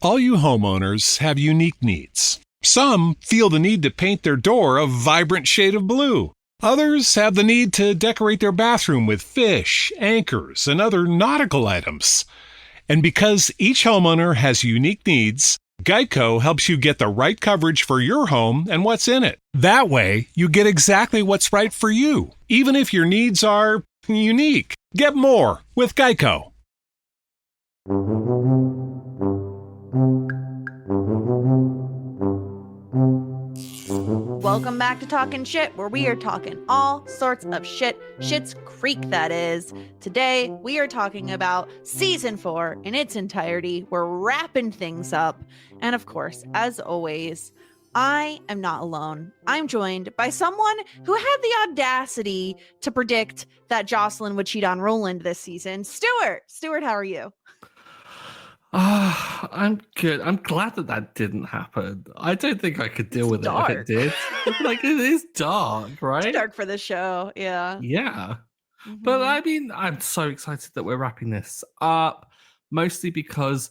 All you homeowners have unique needs. Some feel the need to paint their door a vibrant shade of blue. Others have the need to decorate their bathroom with fish, anchors, and other nautical items. And because each homeowner has unique needs, Geico helps you get the right coverage for your home and what's in it. That way, you get exactly what's right for you, even if your needs are unique. Get more with Geico. Welcome back to Talking Shit, where we are talking all sorts of shit. Schitt's Creek, that is. Today, we are talking about Season 4 in its entirety. We're wrapping things up. And of course, as always, I am not alone. I'm joined by someone who had the audacity to predict that Jocelyn would cheat on Roland this season. Stuart! Stuart, how are you? I'm good. I'm glad that didn't happen. I don't think I could deal with dark. It if it did. Like, it is dark, right? It's dark for the show, yeah. Yeah. Mm-hmm. But I mean, I'm so excited that we're wrapping this up, mostly because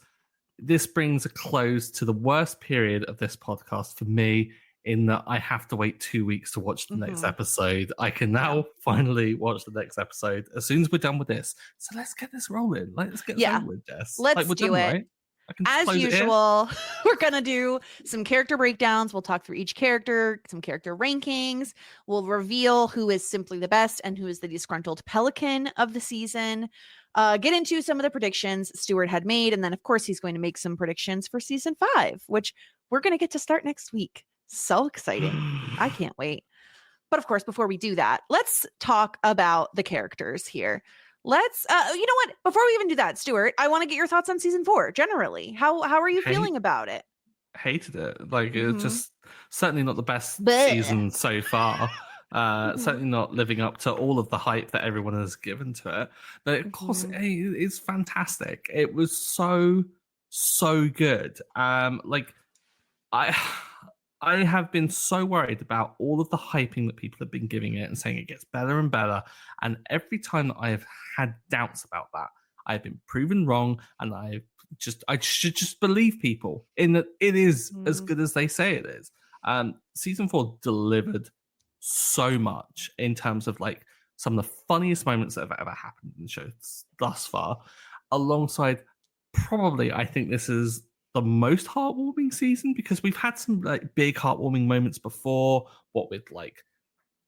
this brings a close to the worst period of this podcast for me, in that I have to wait 2 weeks to watch the next episode. I can now finally watch the next episode as soon as we're done with this. So let's get this rolling. Let's get this over with, Jess. Let's do it. Right? As usual, we're going to do some character breakdowns. We'll talk through each character, some character rankings. We'll reveal who is simply the best and who is the disgruntled pelican of the season. Get into some of the predictions Stuart had made. And then, of course, he's going to make some predictions for season 5, which we're going to get to start next week. So exciting. I can't wait. But of course, before we do that, let's talk about the characters here. Let's, you know what? Before we even do that, Stuart, I want to get your thoughts on season 4 generally. How are you feeling about it? Hated it. Like, it's just certainly not the best season so far. Certainly not living up to all of the hype that everyone has given to it. But of course, it's fantastic. It was so good. I have been so worried about all of the hyping that people have been giving it and saying it gets better and better. And every time that I have had doubts about that, I've been proven wrong. And I should just believe people in that it is as good as they say it is. Season 4 delivered so much in terms of like some of the funniest moments that have ever happened in the show thus far, alongside probably, I think this is the most heartwarming season, because we've had some like big heartwarming moments before, what with like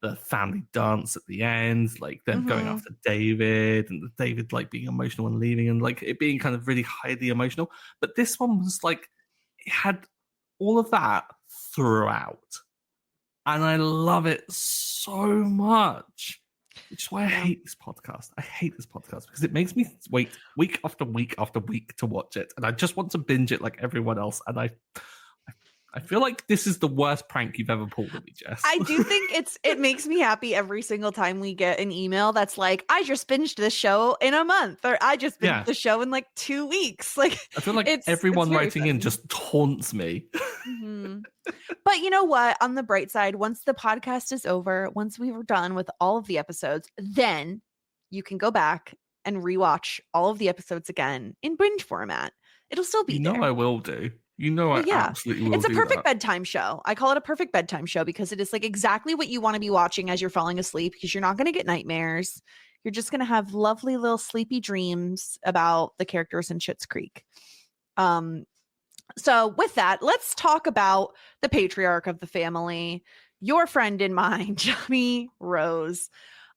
the family dance at the end, like them going after David, and David like being emotional and leaving, and like it being kind of really highly emotional. But this one was like, it had all of that throughout, and I love it so much. Which is why I hate this podcast. I hate this podcast because it makes me wait week after week after week to watch it. And I just want to binge it like everyone else. And I feel like this is the worst prank you've ever pulled with me, Jess. I do think it makes me happy every single time we get an email that's like, I just binged this show in a month, or I just binged the show in like 2 weeks. Like, I feel like everyone writing in just taunts me. But you know what? On the bright side, once the podcast is over, once we were done with all of the episodes, then you can go back and rewatch all of the episodes again in binge format. It'll still be there. I will do. I absolutely will. It's a perfect bedtime show. I call it a perfect bedtime show because it is like exactly what you want to be watching as you're falling asleep, because you're not going to get nightmares. You're just going to have lovely little sleepy dreams about the characters in Schitt's Creek. So with that, let's talk about the patriarch of the family, your friend and mine, Johnny Rose.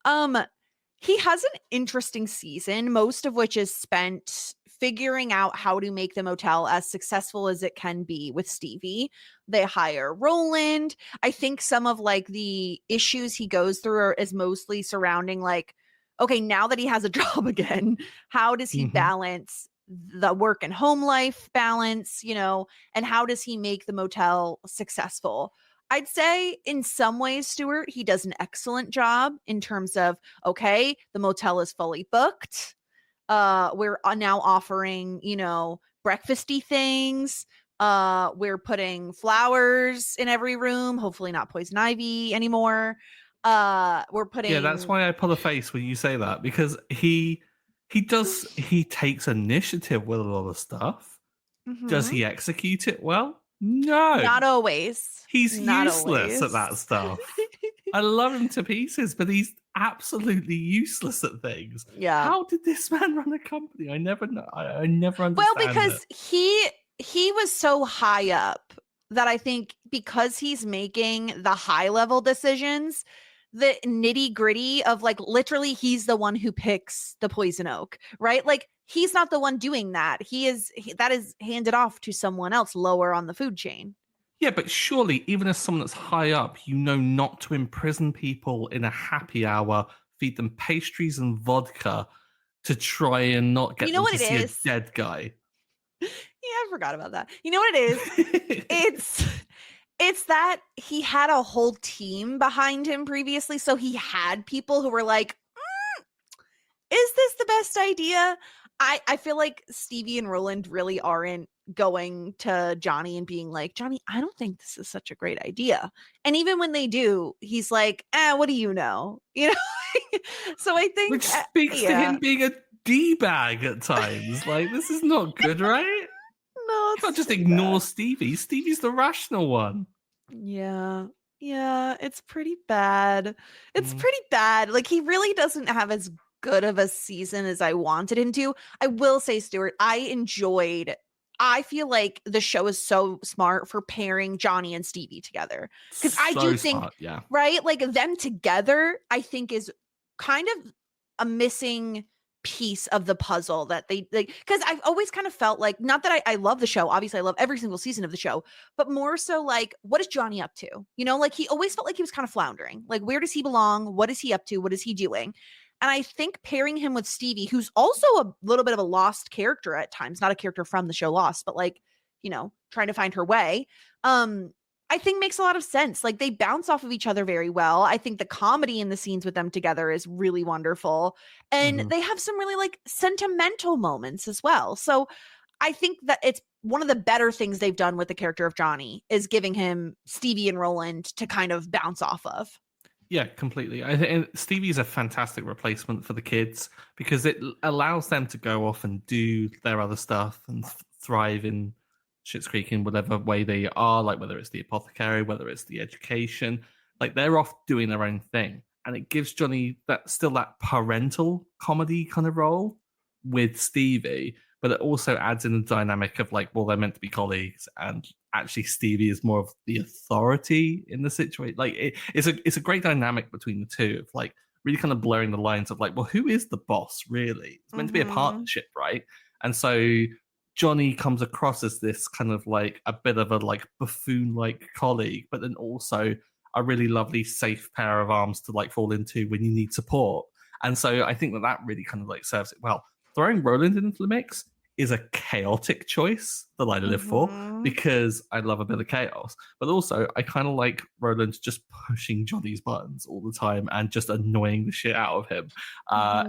He has an interesting season, most of which is spent figuring out how to make the motel as successful as it can be with Stevie. They hire Roland. I think some of like the issues he goes through is mostly surrounding like, okay, now that he has a job again, how does he balance the work and home life balance, and how does he make the motel successful? I'd say in some ways, Stuart, he does an excellent job in terms of, okay, the motel is fully booked. We're now offering, breakfasty things. We're putting flowers in every room, hopefully not poison ivy anymore. We're putting... Yeah, that's why I pull a face when you say that, because he takes initiative with a lot of stuff. Does he execute it well? No. Not always. He's Not useless at that always. stuff. I love him to pieces, but he's absolutely useless at things. Yeah. How did this man run a company? I never know. I never understand. Well, because he was so high up that I think because he's making the high level decisions, the nitty gritty of like literally he's the one who picks the poison oak, right? Like he's not the one doing that. That is handed off to someone else lower on the food chain. Yeah, but surely, even as someone that's high up, you know not to imprison people in a happy hour, feed them pastries and vodka to try and not get them to see a dead guy. Yeah, I forgot about that. You know what it is? It's that he had a whole team behind him previously, so he had people who were like, is this the best idea? I feel like Stevie and Roland really aren't going to Johnny and being like, Johnny, I don't think this is such a great idea. And even when they do, he's like, what do you know? You know? So I think which speaks to him being a D-bag at times. Like, this is not good, right? No, you can't just ignore Stevie. Stevie's the rational one. Yeah, it's pretty bad. It's pretty bad. Like, he really doesn't have as good of a season as I wanted him to. I will say, Stuart, I feel like the show is so smart for pairing Johnny and Stevie together. Because I do think, right? Like, them together, I think is kind of a missing piece of the puzzle that they like, because I've always kind of felt like, not that I love the show, obviously I love every single season of the show, but more so like, what is Johnny up to? You know, like he always felt like he was kind of floundering. Like, where does he belong? What is he up to? What is he doing? And I think pairing him with Stevie, who's also a little bit of a lost character at times, not a character from the show Lost, but like, you know, trying to find her way, I think makes a lot of sense. Like, they bounce off of each other very well. I think the comedy in the scenes with them together is really wonderful. And they have some really like sentimental moments as well. So I think that it's one of the better things they've done with the character of Johnny is giving him Stevie and Roland to kind of bounce off of. Yeah, completely. I think Stevie's a fantastic replacement for the kids because it allows them to go off and do their other stuff and thrive in Schitt's Creek in whatever way they are, like whether it's the apothecary, whether it's the education, like they're off doing their own thing. And it gives Johnny that parental comedy kind of role with Stevie, but it also adds in the dynamic of like, well, they're meant to be colleagues, and actually Stevie is more of the authority in the situation. Like it's a great dynamic between the two of like really kind of blurring the lines of like, well, who is the boss really? It's meant to be a partnership, right? And so Johnny comes across as this kind of like a bit of a like buffoon-like colleague, but then also a really lovely safe pair of arms to like fall into when you need support. And so I think that really kind of like serves it well. Throwing Roland into the mix is a chaotic choice that I live for because I love a bit of chaos. But also, I kind of like Roland just pushing Johnny's buttons all the time and just annoying the shit out of him.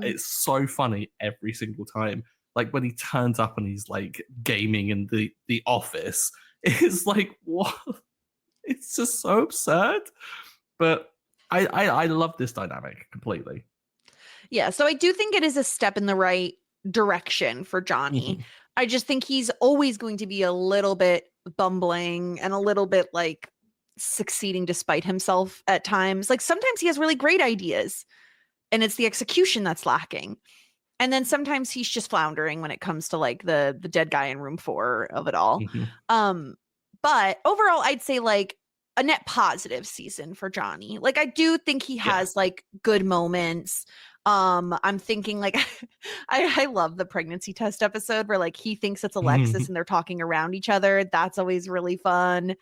It's so funny every single time. Like when he turns up and he's like gaming in the office, it's like, what? It's just so absurd. But I love this dynamic completely. Yeah, so I do think it is a step in the right direction for Johnny. I just think he's always going to be a little bit bumbling and a little bit like succeeding despite himself at times. Like sometimes he has really great ideas and it's the execution that's lacking. And then sometimes he's just floundering when it comes to like the dead guy in room 4 of it all. But overall, I'd say like a net positive season for Johnny. Like I do think he has like good moments. I'm thinking like I love the pregnancy test episode where like he thinks it's Alexis and they're talking around each other. That's always really fun.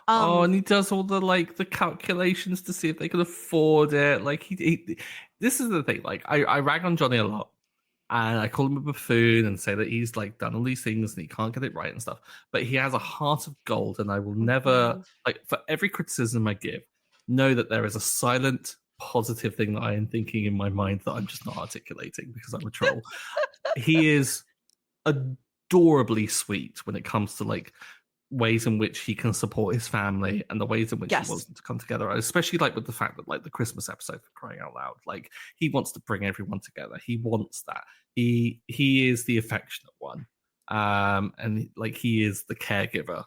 And he does all the like the calculations to see if they can afford it. Like he this is the thing. Like I rag on Johnny a lot. And I call him a buffoon and say that he's like done all these things and he can't get it right and stuff. But he has a heart of gold, and I will never, like, for every criticism I give, know that there is a silent, positive thing that I am thinking in my mind that I'm just not articulating because I'm a troll. He is adorably sweet when it comes to like ways in which he can support his family and the ways in which he wants them to come together, especially like with the fact that like the Christmas episode, for crying out loud, like he wants to bring everyone together. He wants that. He is the affectionate one. and like he is the caregiver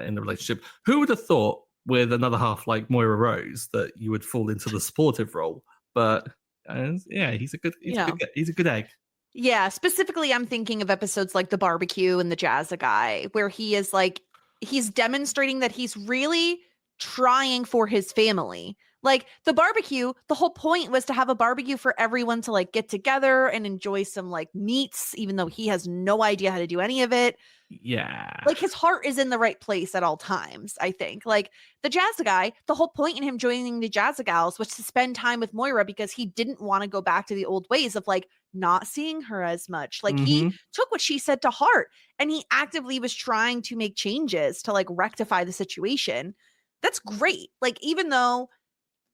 in the relationship. Who would have thought with another half like Moira Rose that you would fall into the supportive role? But yeah, he's a good egg. Yeah, specifically, I'm thinking of episodes like the barbecue and the Jazza guy, where he is like, he's demonstrating that he's really trying for his family. Like the barbecue, the whole point was to have a barbecue for everyone to like get together and enjoy some like meats, even though he has no idea how to do any of it. Yeah. Like his heart is in the right place at all times, I think. Like the Jazza guy, the whole point in him joining the Jazza gals was to spend time with Moira because he didn't want to go back to the old ways of like not seeing her as much. Like he took what she said to heart and he actively was trying to make changes to like rectify the situation. That's great. Like even though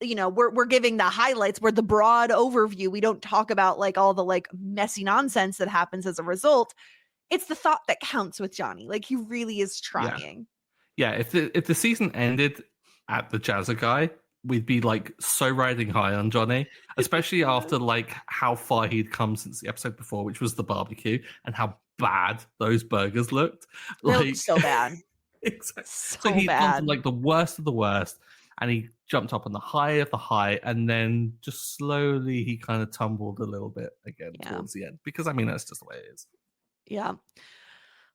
we're giving the highlights, we're the broad overview, we don't talk about like all the like messy nonsense that happens as a result. It's the thought that counts with Johnny. Like he really is trying. Yeah, if the season ended at the Jazza guy, we'd be like so riding high on Johnny, especially after like how far he'd come since the episode before, which was the barbecue, and how bad those burgers looked. They Like looked so bad. Exactly. So he'd gone bad. from like the worst of the worst, and he jumped up on the high of the high, and then just slowly he kind of tumbled a little bit again towards the end. Because I mean, that's just the way it is. Yeah.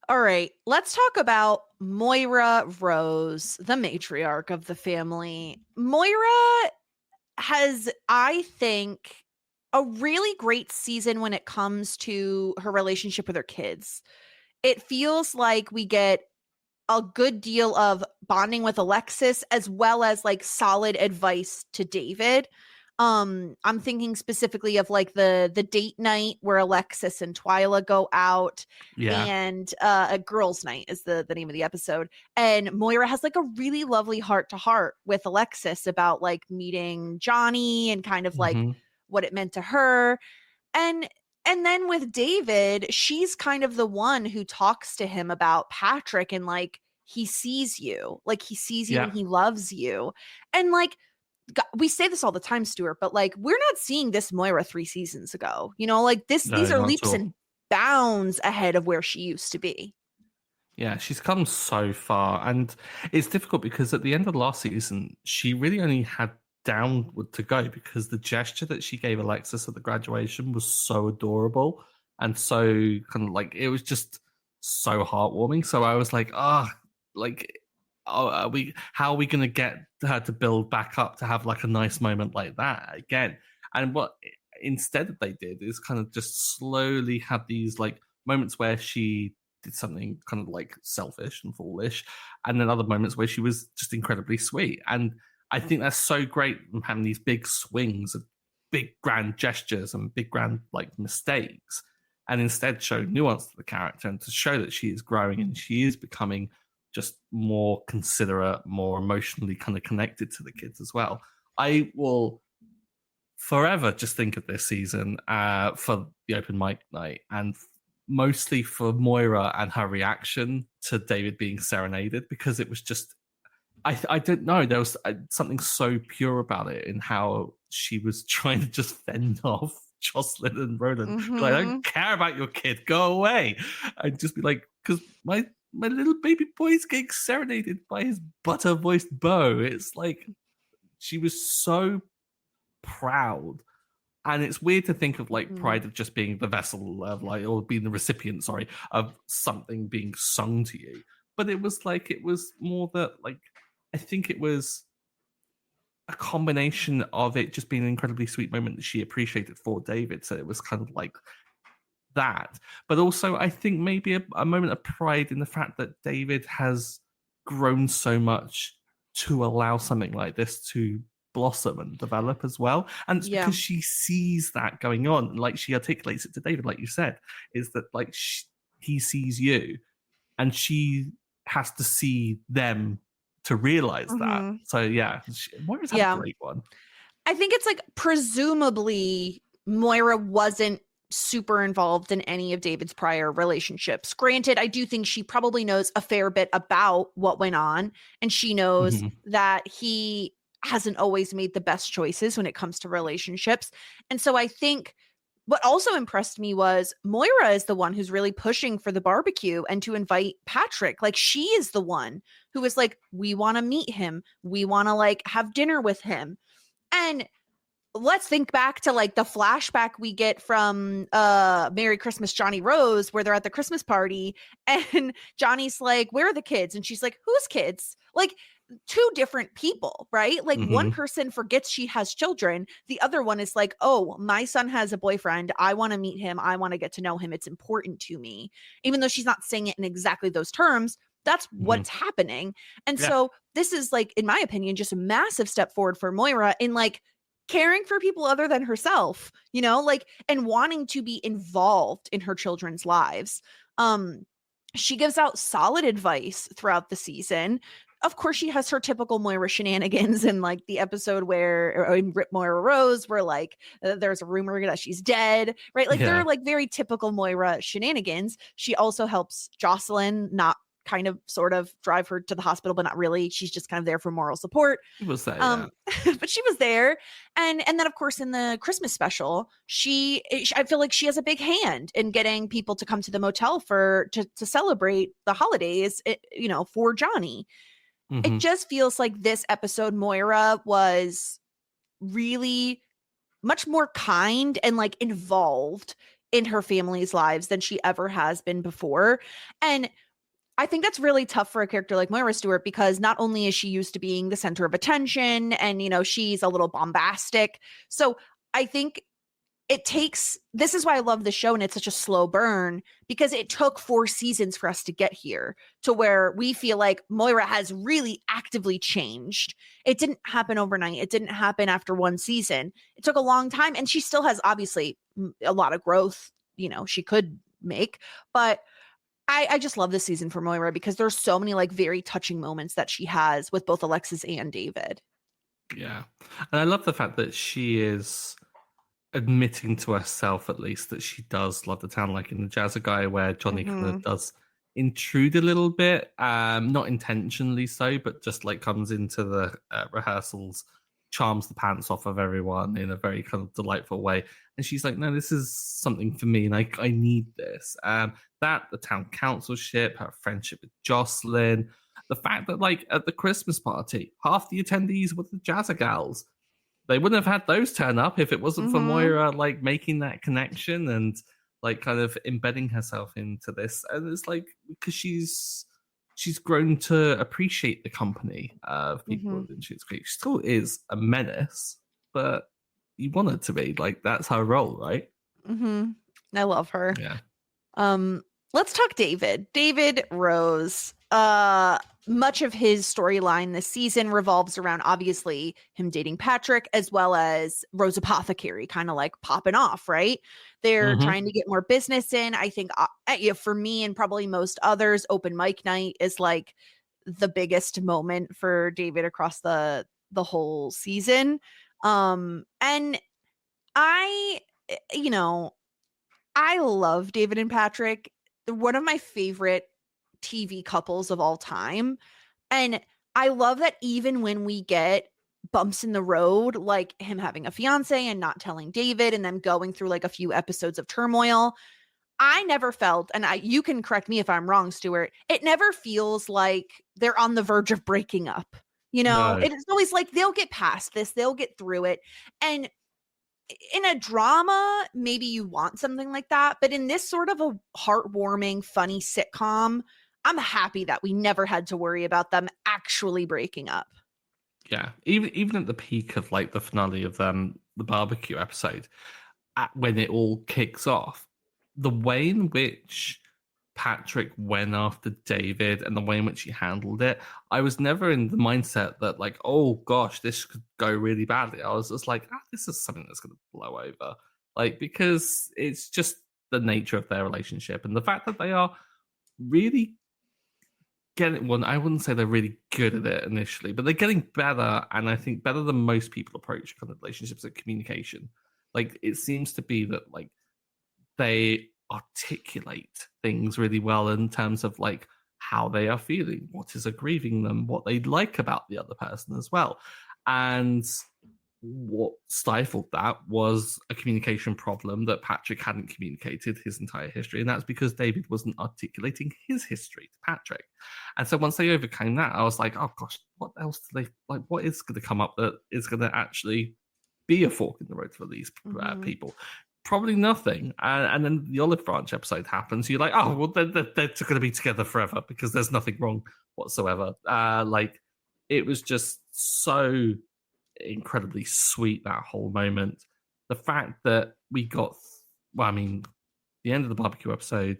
All right. Let's talk about Moira Rose, the matriarch of the family. Moira has, I think, a really great season when it comes to her relationship with her kids. It feels like we get a good deal of bonding with Alexis as well as like solid advice to David. I'm thinking specifically of like the date night where Alexis and Twyla go out, and a girls' night is the name of the episode. And Moira has like a really lovely heart to heart with Alexis about like meeting Johnny and kind of like what it meant to her. And then with David, she's kind of the one who talks to him about Patrick and like he sees you and he loves you. And like we say this all the time, Stuart, but like we're not seeing this Moira 3 seasons ago. Like these are leaps and bounds ahead of where she used to be. Yeah, she's come so far, and it's difficult because at the end of last season, she really only had downward to go because the gesture that she gave Alexis at the graduation was so adorable and so kind of like it was just so heartwarming. So I was like, how are we going to get her to build back up to have like a nice moment like that again? And what instead they did is kind of just slowly have these like moments where she did something kind of like selfish and foolish, and then other moments where she was just incredibly sweet. And I think that's so great, having these big swings of big grand gestures and big grand like mistakes, and instead show nuance to the character and to show that she is growing and she is becoming just more considerate, more emotionally kind of connected to the kids as well. I will forever just think of this season for the open mic night, and mostly for Moira and her reaction to David being serenaded, because it was just, I don't know, there was something so pure about it in how she was trying to just fend off Jocelyn and Roland. Like, I don't care about your kid, go away. I'd just be like, because my little baby boy's getting serenaded by his butter-voiced beau. It's like, she was so proud. And it's weird to think of like pride of just being the vessel of like, or being the recipient, of something being sung to you. But it was more that like, I think it was a combination of it just being an incredibly sweet moment that she appreciated for David. So it was kind of like that. But also I think maybe a moment of pride in the fact that David has grown so much to allow something like this to blossom and develop as well. And it's because she sees that going on, and like she articulates it to David, like you said, is that like he sees you and she has to see them to realize that. So yeah, Moira's had a great one. I think it's like presumably Moira wasn't super involved in any of David's prior relationships. Granted, I do think she probably knows a fair bit about what went on, and she knows that he hasn't always made the best choices when it comes to relationships. And so I think what also impressed me was Moira is the one who's really pushing for the barbecue and to invite Patrick. Like, she is the one who is like, we want to meet him. We want to like have dinner with him. And let's think back to like the flashback we get from Merry Christmas Johnny Rose, where they're at the Christmas party and Johnny's like, where are the kids? And she's like, whose kids? Like, two different people, right? Like, one person forgets she has children. The other one is like, oh, my son has a boyfriend. I want to meet him. I want to get to know him. It's important to me. Even though she's not saying it in exactly those terms, that's what's happening. And so this is like, in my opinion, just a massive step forward for Moira in like caring for people other than herself, you know, like, and wanting to be involved in her children's lives. She gives out solid advice throughout the season. Of course, she has her typical Moira shenanigans in like the episode where in Moira Rose, where like there's a rumor that she's dead, right? Like, they're like very typical Moira shenanigans. She also helps Jocelyn not kind of sort of drive her to the hospital, but not really. She's just kind of there for moral support. She was there, but she was there. And then of course in the Christmas special, I feel like she has a big hand in getting people to come to the motel to celebrate the holidays, you know, for Johnny. It just feels like this episode, Moira was really much more kind and like involved in her family's lives than she ever has been before. And I think that's really tough for a character like Moira Stewart, because not only is she used to being the center of attention and, you know, she's a little bombastic. So I think this is why I love the show and it's such a slow burn, because it took 4 seasons for us to get here to where we feel like Moira has really actively changed. It didn't happen overnight. It didn't happen after 1 season. It took a long time, and she still has obviously a lot of growth, you know, she could make, but I just love this season for Moira because there's so many like very touching moments that she has with both Alexis and David. Yeah. And I love the fact that she is admitting to herself, at least, that she does love the town, like in the Jazza Guy, where Johnny kind of does intrude a little bit, not intentionally so, but just like comes into the rehearsals, charms the pants off of everyone in a very kind of delightful way. And she's like, no, this is something for me, and I need this. That, the town councilship, her friendship with Jocelyn, the fact that like at the Christmas party, half the attendees were the Jazza Gals. They wouldn't have had those turn up if it wasn't for Moira like making that connection and like kind of embedding herself into this. And it's like, because she's grown to appreciate the company of people in Schitt's Creek. She still is a menace, but you want her to be. Like, that's her role, right? I love her. Yeah. Let's talk David Rose. Much of his storyline this season revolves around obviously him dating Patrick, as well as Rose Apothecary kind of like popping off, right? They're trying to get more business in. I think for me and probably most others, open mic night is like the biggest moment for David across the whole season. And I love David and Patrick. They're one of my favorite TV couples of all time. And I love that even when we get bumps in the road, like him having a fiance and not telling David and then going through like a few episodes of turmoil, I never felt, and you can correct me if I'm wrong, Stuart, it never feels like they're on the verge of breaking up. You know, No. it's always like they'll get past this, they'll get through it. And in a drama, maybe you want something like that. But in this sort of a heartwarming, funny sitcom, I'm happy that we never had to worry about them actually breaking up. Yeah, even at the peak of like the finale of the barbecue episode, when it all kicks off, the way in which Patrick went after David and the way in which he handled it, I was never in the mindset that like, oh gosh, this could go really badly. I was just like, this is something that's going to blow over, like, because it's just the nature of their relationship and the fact that they are really getting, well, I wouldn't say they're really good at it initially, but they're getting better, and I think better than most people approach kind of relationships at communication. Like, it seems to be that like they articulate things really well in terms of like how they are feeling, what is aggrieving them, what they like about the other person as well. And what stifled that was a communication problem that Patrick hadn't communicated his entire history, and that's because David wasn't articulating his history to Patrick. And so once they overcame that, I was like, oh gosh, what else do they like? What is going to come up that is going to actually be a fork in the road for these people? Probably nothing. And then the olive branch episode happens. You're like, oh well, they're going to be together forever because there's nothing wrong whatsoever. Like it was just so incredibly sweet, that whole moment. The fact that we got, well, I mean, the end of the barbecue episode,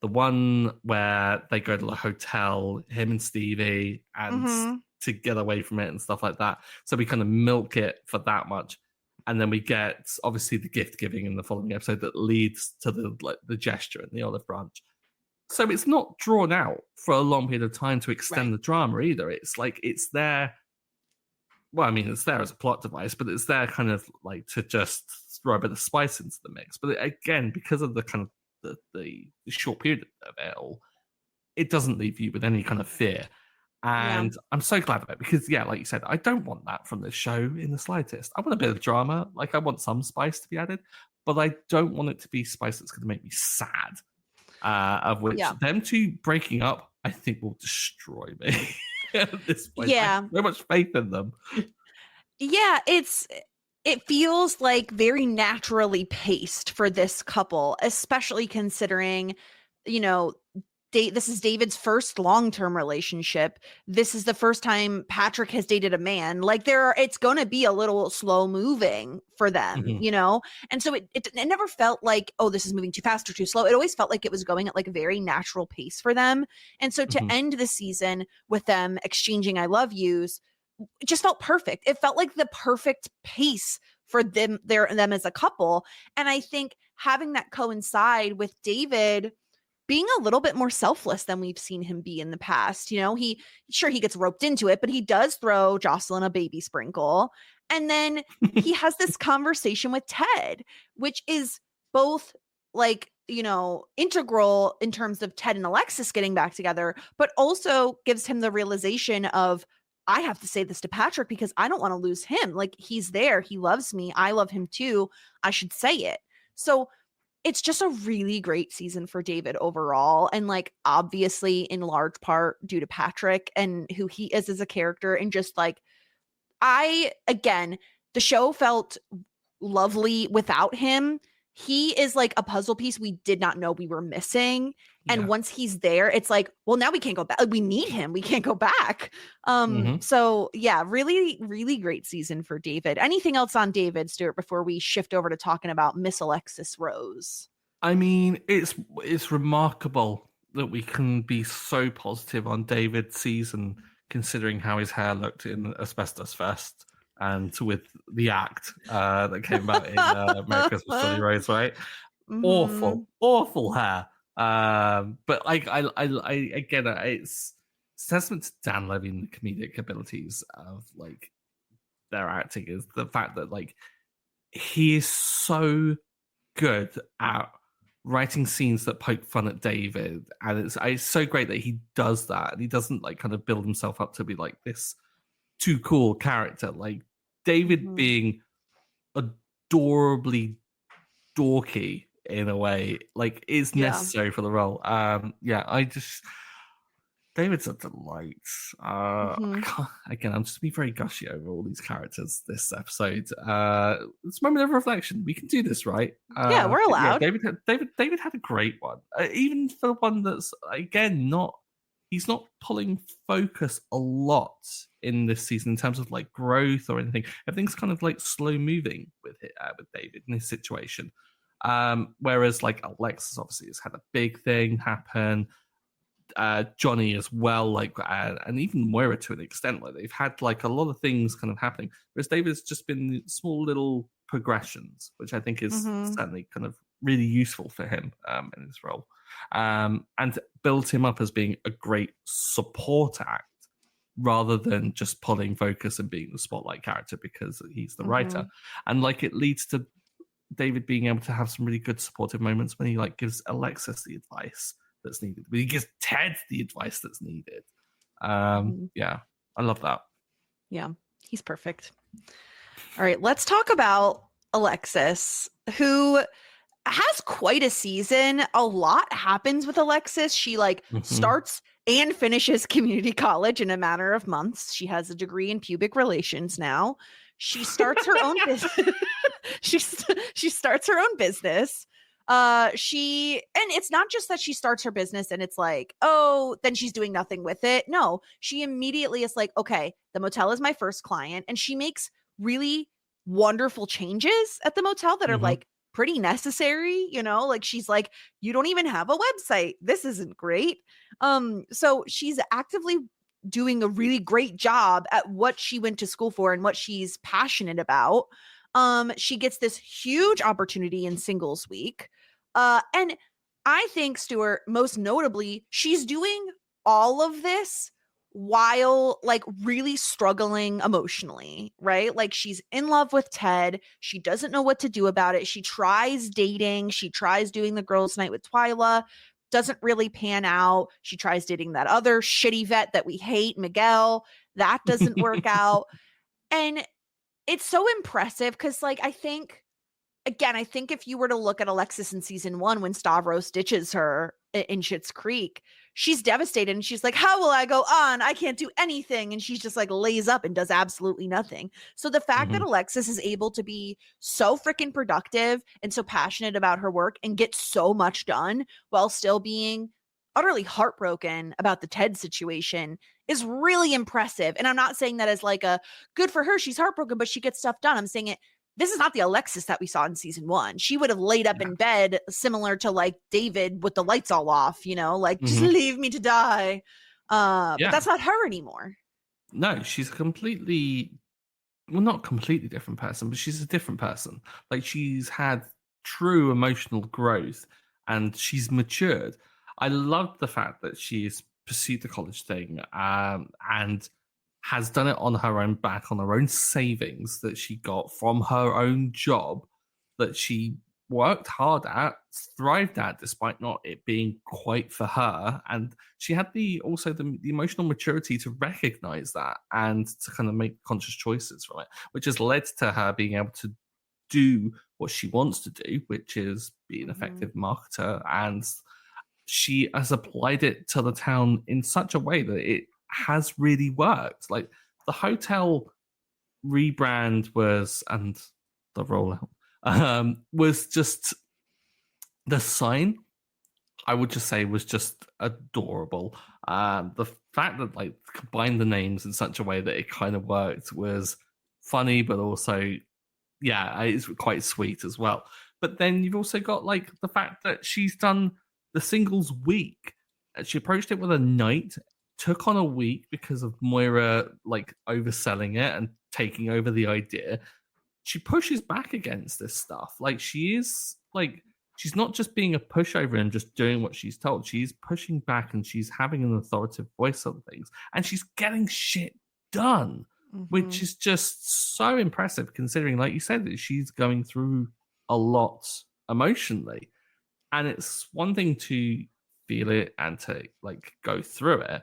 the one where they go to the hotel, him and Stevie, and to get away from it and stuff like that. So we kind of milk it for that much. And then we get, obviously, the gift giving in the following episode that leads to the gesture and the olive branch. So it's not drawn out for a long period of time to extend the drama either. It's like, it's there. Well, I mean, it's there as a plot device, but it's there kind of like to just throw a bit of spice into the mix. But again, because of the kind of the short period of it all, it doesn't leave you with any kind of fear. And I'm so glad of it because, yeah, like you said, I don't want that from this show in the slightest. I want a bit of drama. Like, I want some spice to be added, but I don't want it to be spice that's going to make me sad. Of which them two breaking up, I think, will destroy me. At this point. I have so much faith in them. Yeah, it feels like very naturally paced for this couple, especially considering, you know, this is David's first long-term relationship. This is the first time Patrick has dated a man. Like it's going to be a little slow moving for them, you know? And so it never felt like, oh, this is moving too fast or too slow. It always felt like it was going at like a very natural pace for them. And so to end the season with them exchanging I love yous, it just felt perfect. It felt like the perfect pace for them as a couple. And I think having that coincide with David being a little bit more selfless than we've seen him be in the past. You know, he gets roped into it, but he does throw Jocelyn a baby sprinkle. And then he has this conversation with Ted, which is both like, you know, integral in terms of Ted and Alexis getting back together, but also gives him the realization of, I have to say this to Patrick because I don't want to lose him. Like, he's there. He loves me. I love him too. I should say it. So it's just a really great season for David overall. And like, obviously in large part due to Patrick and who he is as a character. And just like, the show felt lovely without him. He is like a puzzle piece we did not know we were missing. And once he's there, it's like, well, now we can't go back. We need him. We can't go back. So yeah, really, really great season for David. Anything else on David, Stuart, before we shift over to talking about Miss Alexis Rose? I mean, it's remarkable that we can be so positive on David's season, considering how his hair looked in Asbestos Fest. And with the act that came out in America's Moira Rose, right? Awful hair. But I get it. It's testament to Dan Levy and the comedic abilities of like their acting is the fact that like he is so good at writing scenes that poke fun at David, and it's so great that he does that, and he doesn't like kind of build himself up to be like this too cool character. Like David being adorably dorky in a way, like is necessary for the role. David's a delight. Again, I'm just being very gushy over all these characters this episode. It's a moment of reflection. We can do this, right? We're allowed. David had a great one. Even for one that's again he's not pulling focus a lot in this season in terms of like growth or anything. Everything's kind of like slow moving with David in this situation. Whereas like Alexis obviously has had a big thing happen. Johnny as well, like, and even Moira to an extent, where they've had like a lot of things kind of happening. Whereas David's just been small little progressions, which I think is certainly kind of really useful for him in this role. And build him up as being a great support act rather than just pulling focus and being the spotlight character because he's the writer. And like it leads to David being able to have some really good supportive moments when he like gives Alexis the advice that's needed. When he gives Ted the advice that's needed. Yeah, I love that. Yeah, he's perfect. All right, let's talk about Alexis, who has quite a season. A lot happens with Alexis. She starts and finishes community college in a matter of months. She has a degree in pubic relations now. She starts her own business. she starts her own business. And it's not just that she starts her business and it's like, oh, then she's doing nothing with it. No, she immediately is like, okay, the motel is my first client, and she makes really wonderful changes at the motel that are like pretty necessary, like she's like, you don't even have a website, this isn't great. So she's actively doing a really great job at what she went to school for and what she's passionate about. She gets this huge opportunity in singles week, and I think, Stuart, most notably, she's doing all of this while like really struggling emotionally, right? Like she's in love with Ted. She doesn't know what to do about it. She tries dating. She tries doing the girls' night with Twyla. Doesn't really pan out. She tries dating that other shitty vet that we hate, Miguel. That doesn't work out. And it's so impressive because, like, I think if you were to look at Alexis in season 1 when Stavros ditches her in Schitt's Creek, she's devastated and she's like, how will I go on? I can't do anything. And she's just like lays up and does absolutely nothing. So the fact that Alexis is able to be so freaking productive and so passionate about her work and get so much done while still being utterly heartbroken about the Ted situation is really impressive. And I'm not saying that as like a good for her, she's heartbroken, but she gets stuff done. I'm saying this is not the Alexis that we saw in season 1. She would have laid up in bed similar to like David with the lights all off, like just leave me to die. But that's not her anymore. No, she's not completely different person, but she's a different person. Like she's had true emotional growth and she's matured. I love the fact that she's pursued the college thing and has done it on her own back, on her own savings that she got from her own job that she worked hard at, thrived at, despite not it being quite for her. And she had the emotional maturity to recognize that and to kind of make conscious choices from it, which has led to her being able to do what she wants to do, which is be an effective marketer. And she has applied it to the town in such a way that it has really worked. Like the hotel rebrand and the rollout was just the sign, I would just say, was just adorable. The fact that like combined the names in such a way that it kind of worked was funny, but also it's quite sweet as well. But then you've also got like the fact that she's done the singles week. She approached it with a night, took on a week because of Moira like overselling it and taking over the idea. She pushes back against this stuff. Like she's not just being a pushover and just doing what she's told. She's pushing back and she's having an authoritative voice on things, and she's getting shit done, which is just so impressive considering, like you said, that she's going through a lot emotionally. And it's one thing to feel it and to like go through it,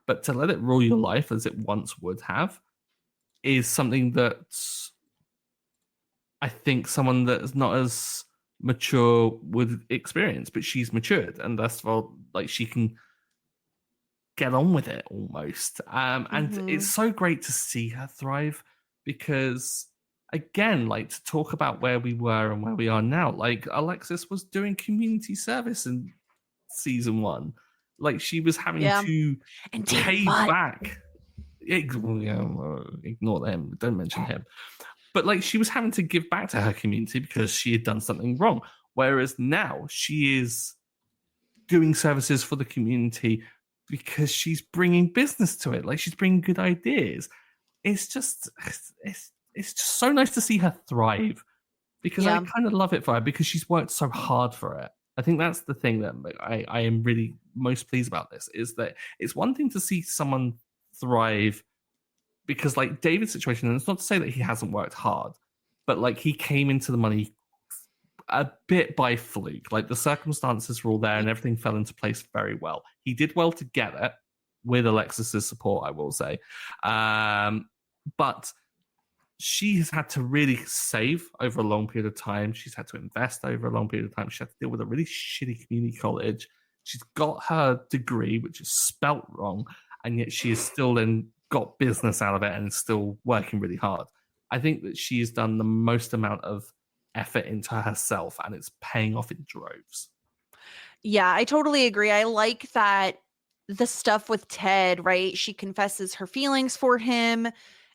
but to let it rule your life as it once would have is something that I think someone that is not as mature would experience. But she's matured, and that's why like she can get on with it almost. And it's so great to see her thrive because, again, like to talk about where we were and where we are now. Like Alexis was doing community service in season 1. Like she was having to pay back. Ignore them. Don't mention him. But like she was having to give back to her community because she had done something wrong. Whereas now she is doing services for the community because she's bringing business to it. Like she's bringing good ideas. It's just so nice to see her thrive because I kind of love it for her because she's worked so hard for it. I think that's the thing that I am really most pleased about this is that it's one thing to see someone thrive because like David's situation, and it's not to say that he hasn't worked hard, but like he came into the money a bit by fluke. Like the circumstances were all there and everything fell into place very well. He did well to get it with Alexis's support, I will say. But she has had to really save over a long period of time. She's had to invest over a long period of time. She had to deal with a really shitty community college. She's got her degree, which is spelt wrong, and yet she has still then got business out of it and is still working really hard. I think that she's done the most amount of effort into herself, and it's paying off in droves. Yeah, I totally agree. I like that the stuff with Ted, right? She confesses her feelings for him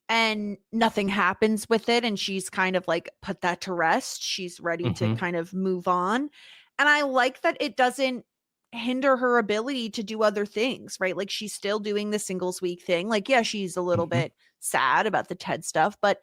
and nothing happens with it. And she's kind of like put that to rest. She's ready to kind of move on. And I like that it doesn't hinder her ability to do other things, right? Like she's still doing the singles week thing. Like, yeah, she's a little bit sad about the Ted stuff, but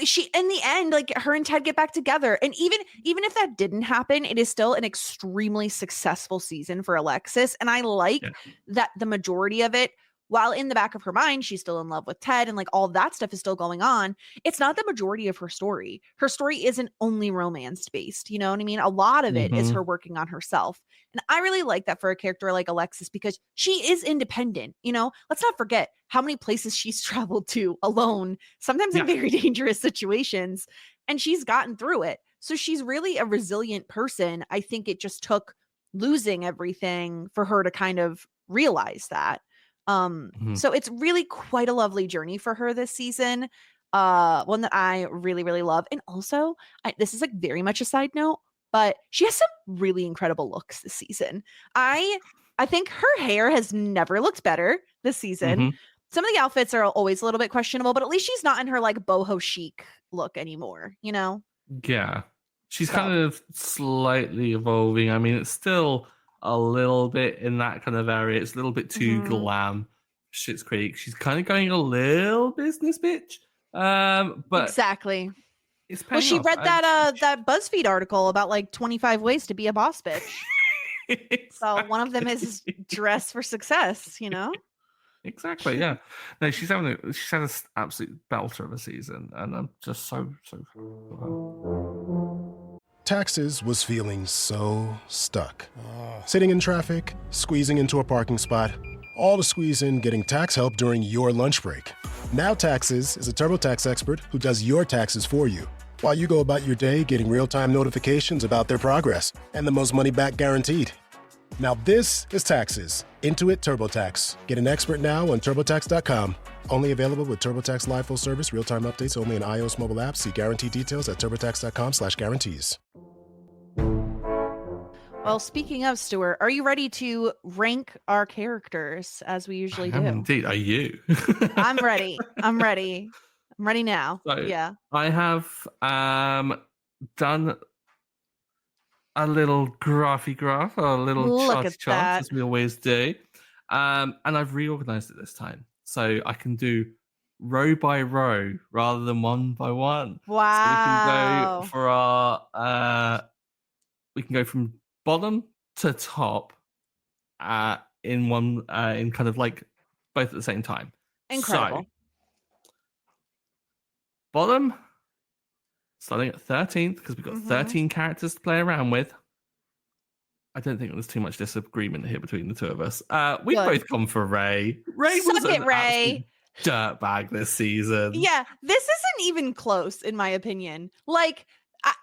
she in the end, like her and Ted get back together. And even if that didn't happen, it is still an extremely successful season for Alexis. And I like that the majority of it, while in the back of her mind, she's still in love with Ted and like all that stuff is still going on. It's not the majority of her story. Her story isn't only romance based. You know what I mean? A lot of it is her working on herself. And I really like that for a character like Alexis because she is independent. You know, let's not forget how many places she's traveled to alone, sometimes in very dangerous situations, and she's gotten through it. So she's really a resilient person. I think it just took losing everything for her to kind of realize that. So it's really quite a lovely journey for her this season. One that I really, really love. And also, this is like very much a side note, but she has some really incredible looks this season. I think her hair has never looked better this season. Some of the outfits are always a little bit questionable, but at least she's not in her like boho chic look anymore, you know? Yeah. She's kind of slightly evolving. I mean, it's still a little bit in that kind of area. It's a little bit too glam. Schitt's Creek. She's kind of going a little business bitch. But exactly. It's well, she read that BuzzFeed article about like 25 ways to be a boss bitch. Exactly. So one of them is dress for success, you know? Exactly, yeah. No, she's had an absolute belter of a season, and I'm just so Taxes was feeling so stuck. Sitting in traffic, squeezing into a parking spot, all to squeeze in getting tax help during your lunch break. Now Taxes is a TurboTax expert who does your taxes for you, while you go about your day getting real-time notifications about their progress and the most money back guaranteed. Now this is Taxes. Intuit TurboTax. Get an expert now on TurboTax.com. Only available with TurboTax Live Full Service. Real-time updates only in iOS mobile apps. See guarantee details at TurboTax.com/guarantees. Well, speaking of, Stuart, are you ready to rank our characters as we usually do? Indeed. Are you? I'm ready. I'm ready now. So, yeah. I have done a little graph, or a little chart as we always do. And I've reorganized it this time. So I can do row by row rather than one by one. Wow. So we can go for we can go from bottom to top in one, in kind of like both at the same time. Incredible. So, bottom, starting at 13th, because we've got 13 characters to play around with. I don't think there's too much disagreement here between the two of us. We've both gone for Ray. Ray was an absolute dirtbag this season. Yeah, this isn't even close, in my opinion. Like,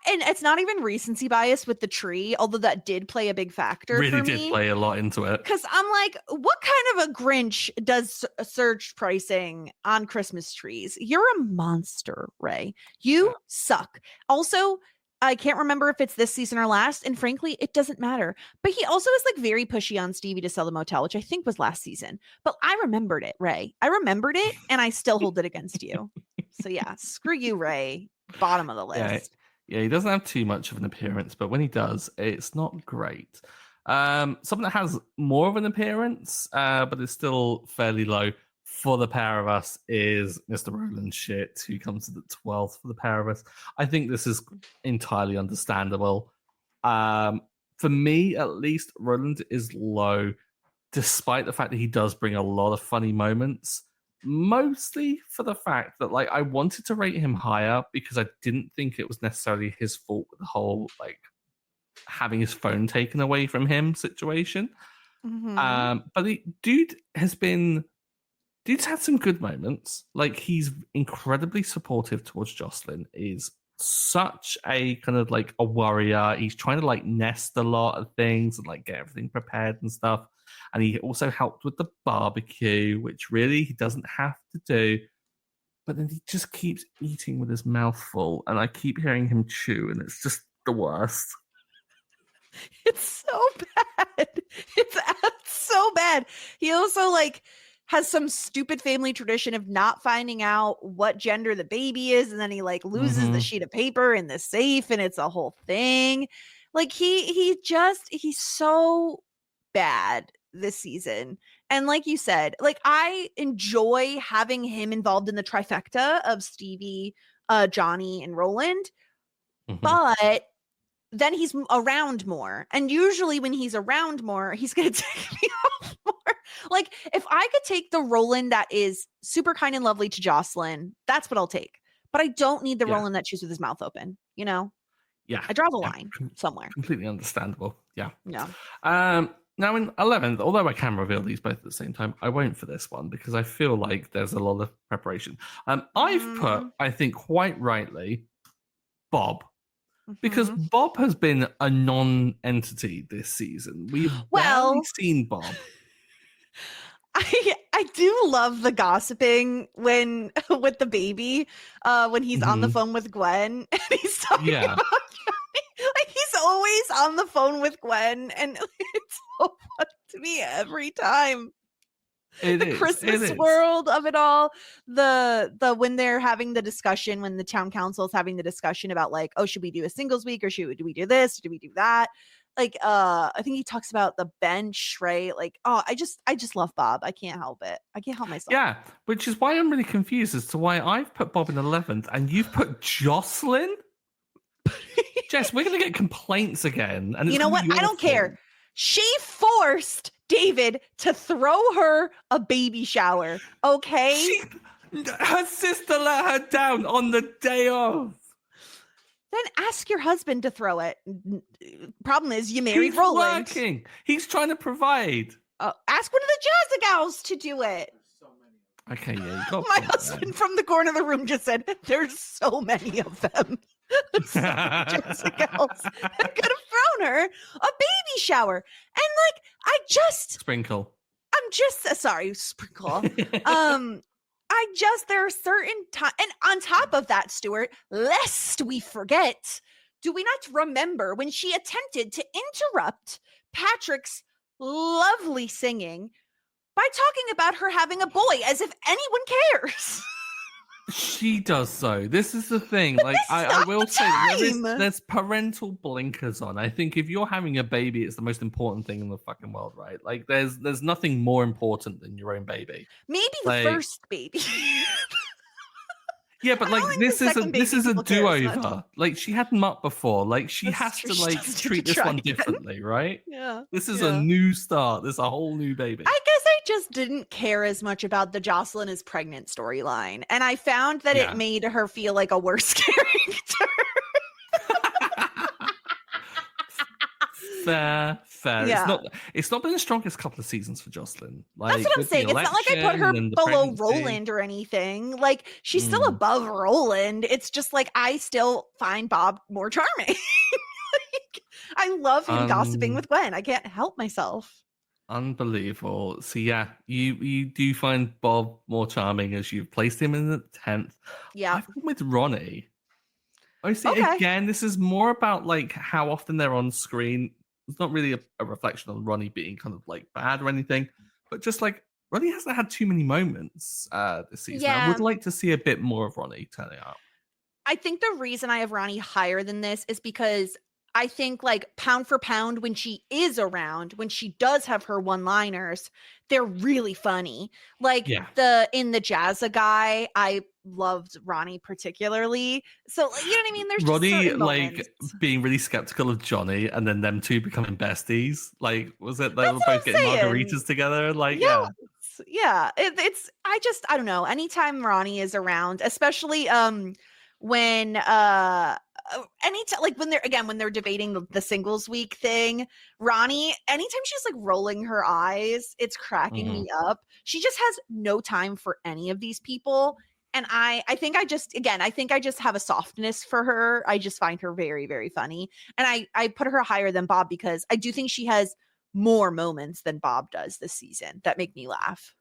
and it's not even recency bias with the tree, although that did play a big factor. Really for me. Did play a lot into it. Because I'm like, what kind of a Grinch does surge pricing on Christmas trees? You're a monster, Ray. You suck. Also, I can't remember if it's this season or last, and frankly, it doesn't matter. But he also is like very pushy on Stevie to sell the motel, which I think was last season. But I remembered it, Ray. I remembered it, and I still hold it against you. So yeah, screw you, Ray. Bottom of the list. Yeah, he doesn't have too much of an appearance, but when he does, it's not great. Something that has more of an appearance, but is still fairly low for the pair of us is Mr. Roland Schitt, who comes to the 12th for the pair of us. I think this is entirely understandable. For me, at least, Roland is low, despite the fact that he does bring a lot of funny moments. Mostly for the fact that, like, I wanted to rate him higher because I didn't think it was necessarily his fault with the whole, like, having his phone taken away from him situation. But the dude has been Dude's had some good moments. Like, he's incredibly supportive towards Jocelyn. Is such a kind of like a warrior. He's trying to like nest a lot of things and like get everything prepared and stuff. And he also helped with the barbecue, which really he doesn't have to do. But then he just keeps eating with his mouth full, and I keep hearing him chew, and it's just the worst. It's so bad. It's so bad. He also like has some stupid family tradition of not finding out what gender the baby is, and then he like loses the sheet of paper in the safe, and it's a whole thing. Like he's so bad this season. And like you said, like I enjoy having him involved in the trifecta of Stevie, Johnny, and Roland. But then he's around more. And usually when he's around more, he's going to take me off more. Like if I could take the Roland that is super kind and lovely to Jocelyn, that's what I'll take. But I don't need the Roland that chews with his mouth open, you know? Yeah. I draw the line somewhere. Completely understandable. Yeah. No. Now in 11th, although I can reveal these both at the same time, I won't for this one because I feel like there's a lot of preparation. I've put, I think quite rightly, Bob. Because Bob has been a non-entity this season. We've barely seen Bob. I do love the gossiping when with the baby, when he's on the phone with Gwen and he's talking about Johnny. Like he's always on the phone with Gwen, and it's so funny to me every time. The Christmas world of it all, the when they're having the discussion, when the town council is having the discussion about like, oh, should we do a singles week or do we do this? Do we do that? Like, I think he talks about the bench, right? Like, oh, I just love Bob. I can't help it. I can't help myself. Yeah, which is why I'm really confused as to why I've put Bob in 11th and you've put Jocelyn. Jess, we're going to get complaints again. And you know what? I don't care. She forced David to throw her a baby shower. Okay. Her sister let her down on the day of. Then ask your husband to throw it. Problem is, you married Roland. He's working. He's trying to provide. Ask one of the Jazza gals to do it. Okay, yeah. My husband from the corner of the room just said, "There's so many of them." So many Jazza gals. I could have thrown her a baby shower, and like sprinkle. I'm just sorry, sprinkle. There are certain times, and on top of that, Stuart, lest we forget, do we not remember when she attempted to interrupt Patrick's lovely singing by talking about her having a boy as if anyone cares? She does so. This is the thing. Like I will say, there's parental blinkers on. I think if you're having a baby, it's the most important thing in the fucking world, right? Like there's nothing more important than your own baby. Maybe the first baby. Yeah, but like this is a do-over. Like she had Mutt before. Like she has to like treat this one differently, right? Yeah. This is a new start. This is a whole new baby. I guess I just didn't care as much about the Jocelyn is pregnant storyline, and I found that it made her feel like a worse character. Fair. Yeah. It's not been the strongest couple of seasons for Jocelyn. Like, that's what I'm saying. It's not like I put her below Roland or anything. Like she's still above Roland. It's just like I still find Bob more charming. I love him gossiping with Gwen. I can't help myself. Unbelievable. So yeah, you do find Bob more charming as you've placed him in the 10th. Yeah. I've gone with Ronnie. Honestly, again, this is more about like how often they're on screen. It's not really a reflection on Ronnie being kind of like bad or anything, but just like Ronnie hasn't had too many moments this season. Yeah. I would like to see a bit more of Ronnie turning up. I think the reason I have Ronnie higher than this is because I think like pound for pound, when she is around, when she does have her one-liners, they're really funny. Like in the Jazza guy, I loved Ronnie particularly. So you know what I mean? There's Ronnie like being really skeptical of Johnny, and then them two becoming besties. Like, was it they were both getting margaritas together? Like, it's I don't know. Anytime Ronnie is around, especially when anytime, like when they're debating the singles week thing, Ronnie, anytime she's like rolling her eyes, it's cracking me up. She just has no time for any of these people. And I think I just have a softness for her. I just find her very, very funny. And I put her higher than Bob because I do think she has more moments than Bob does this season that make me laugh.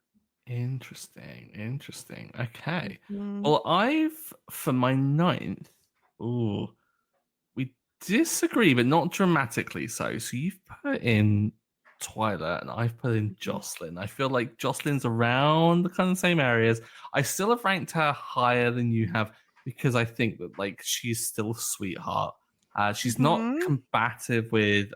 Interesting. Okay. Mhm. Well, for my ninth, we disagree, but not dramatically so. So you've put in Twyla and I've put in Jocelyn. I feel like Jocelyn's around the kind of same areas. I still have ranked her higher than you have because I think that like she's still a sweetheart. She's not combative with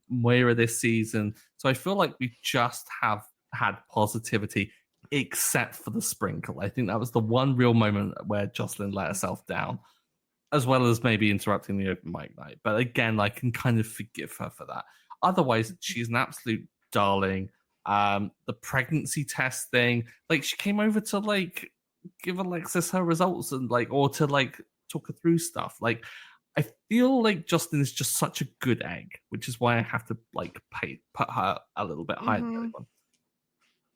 Moira this season. So I feel like we just have had positivity except for the sprinkle. I think that was the one real moment where Jocelyn let herself down, as well as maybe interrupting the open mic night. But again, I can kind of forgive her for that. Otherwise, she's an absolute darling. The pregnancy test thing, like she came over to like give Alexis her results and like, or to like talk her through stuff. Like, I feel like Justin is just such a good egg, which is why I have to like put her a little bit higher than everyone.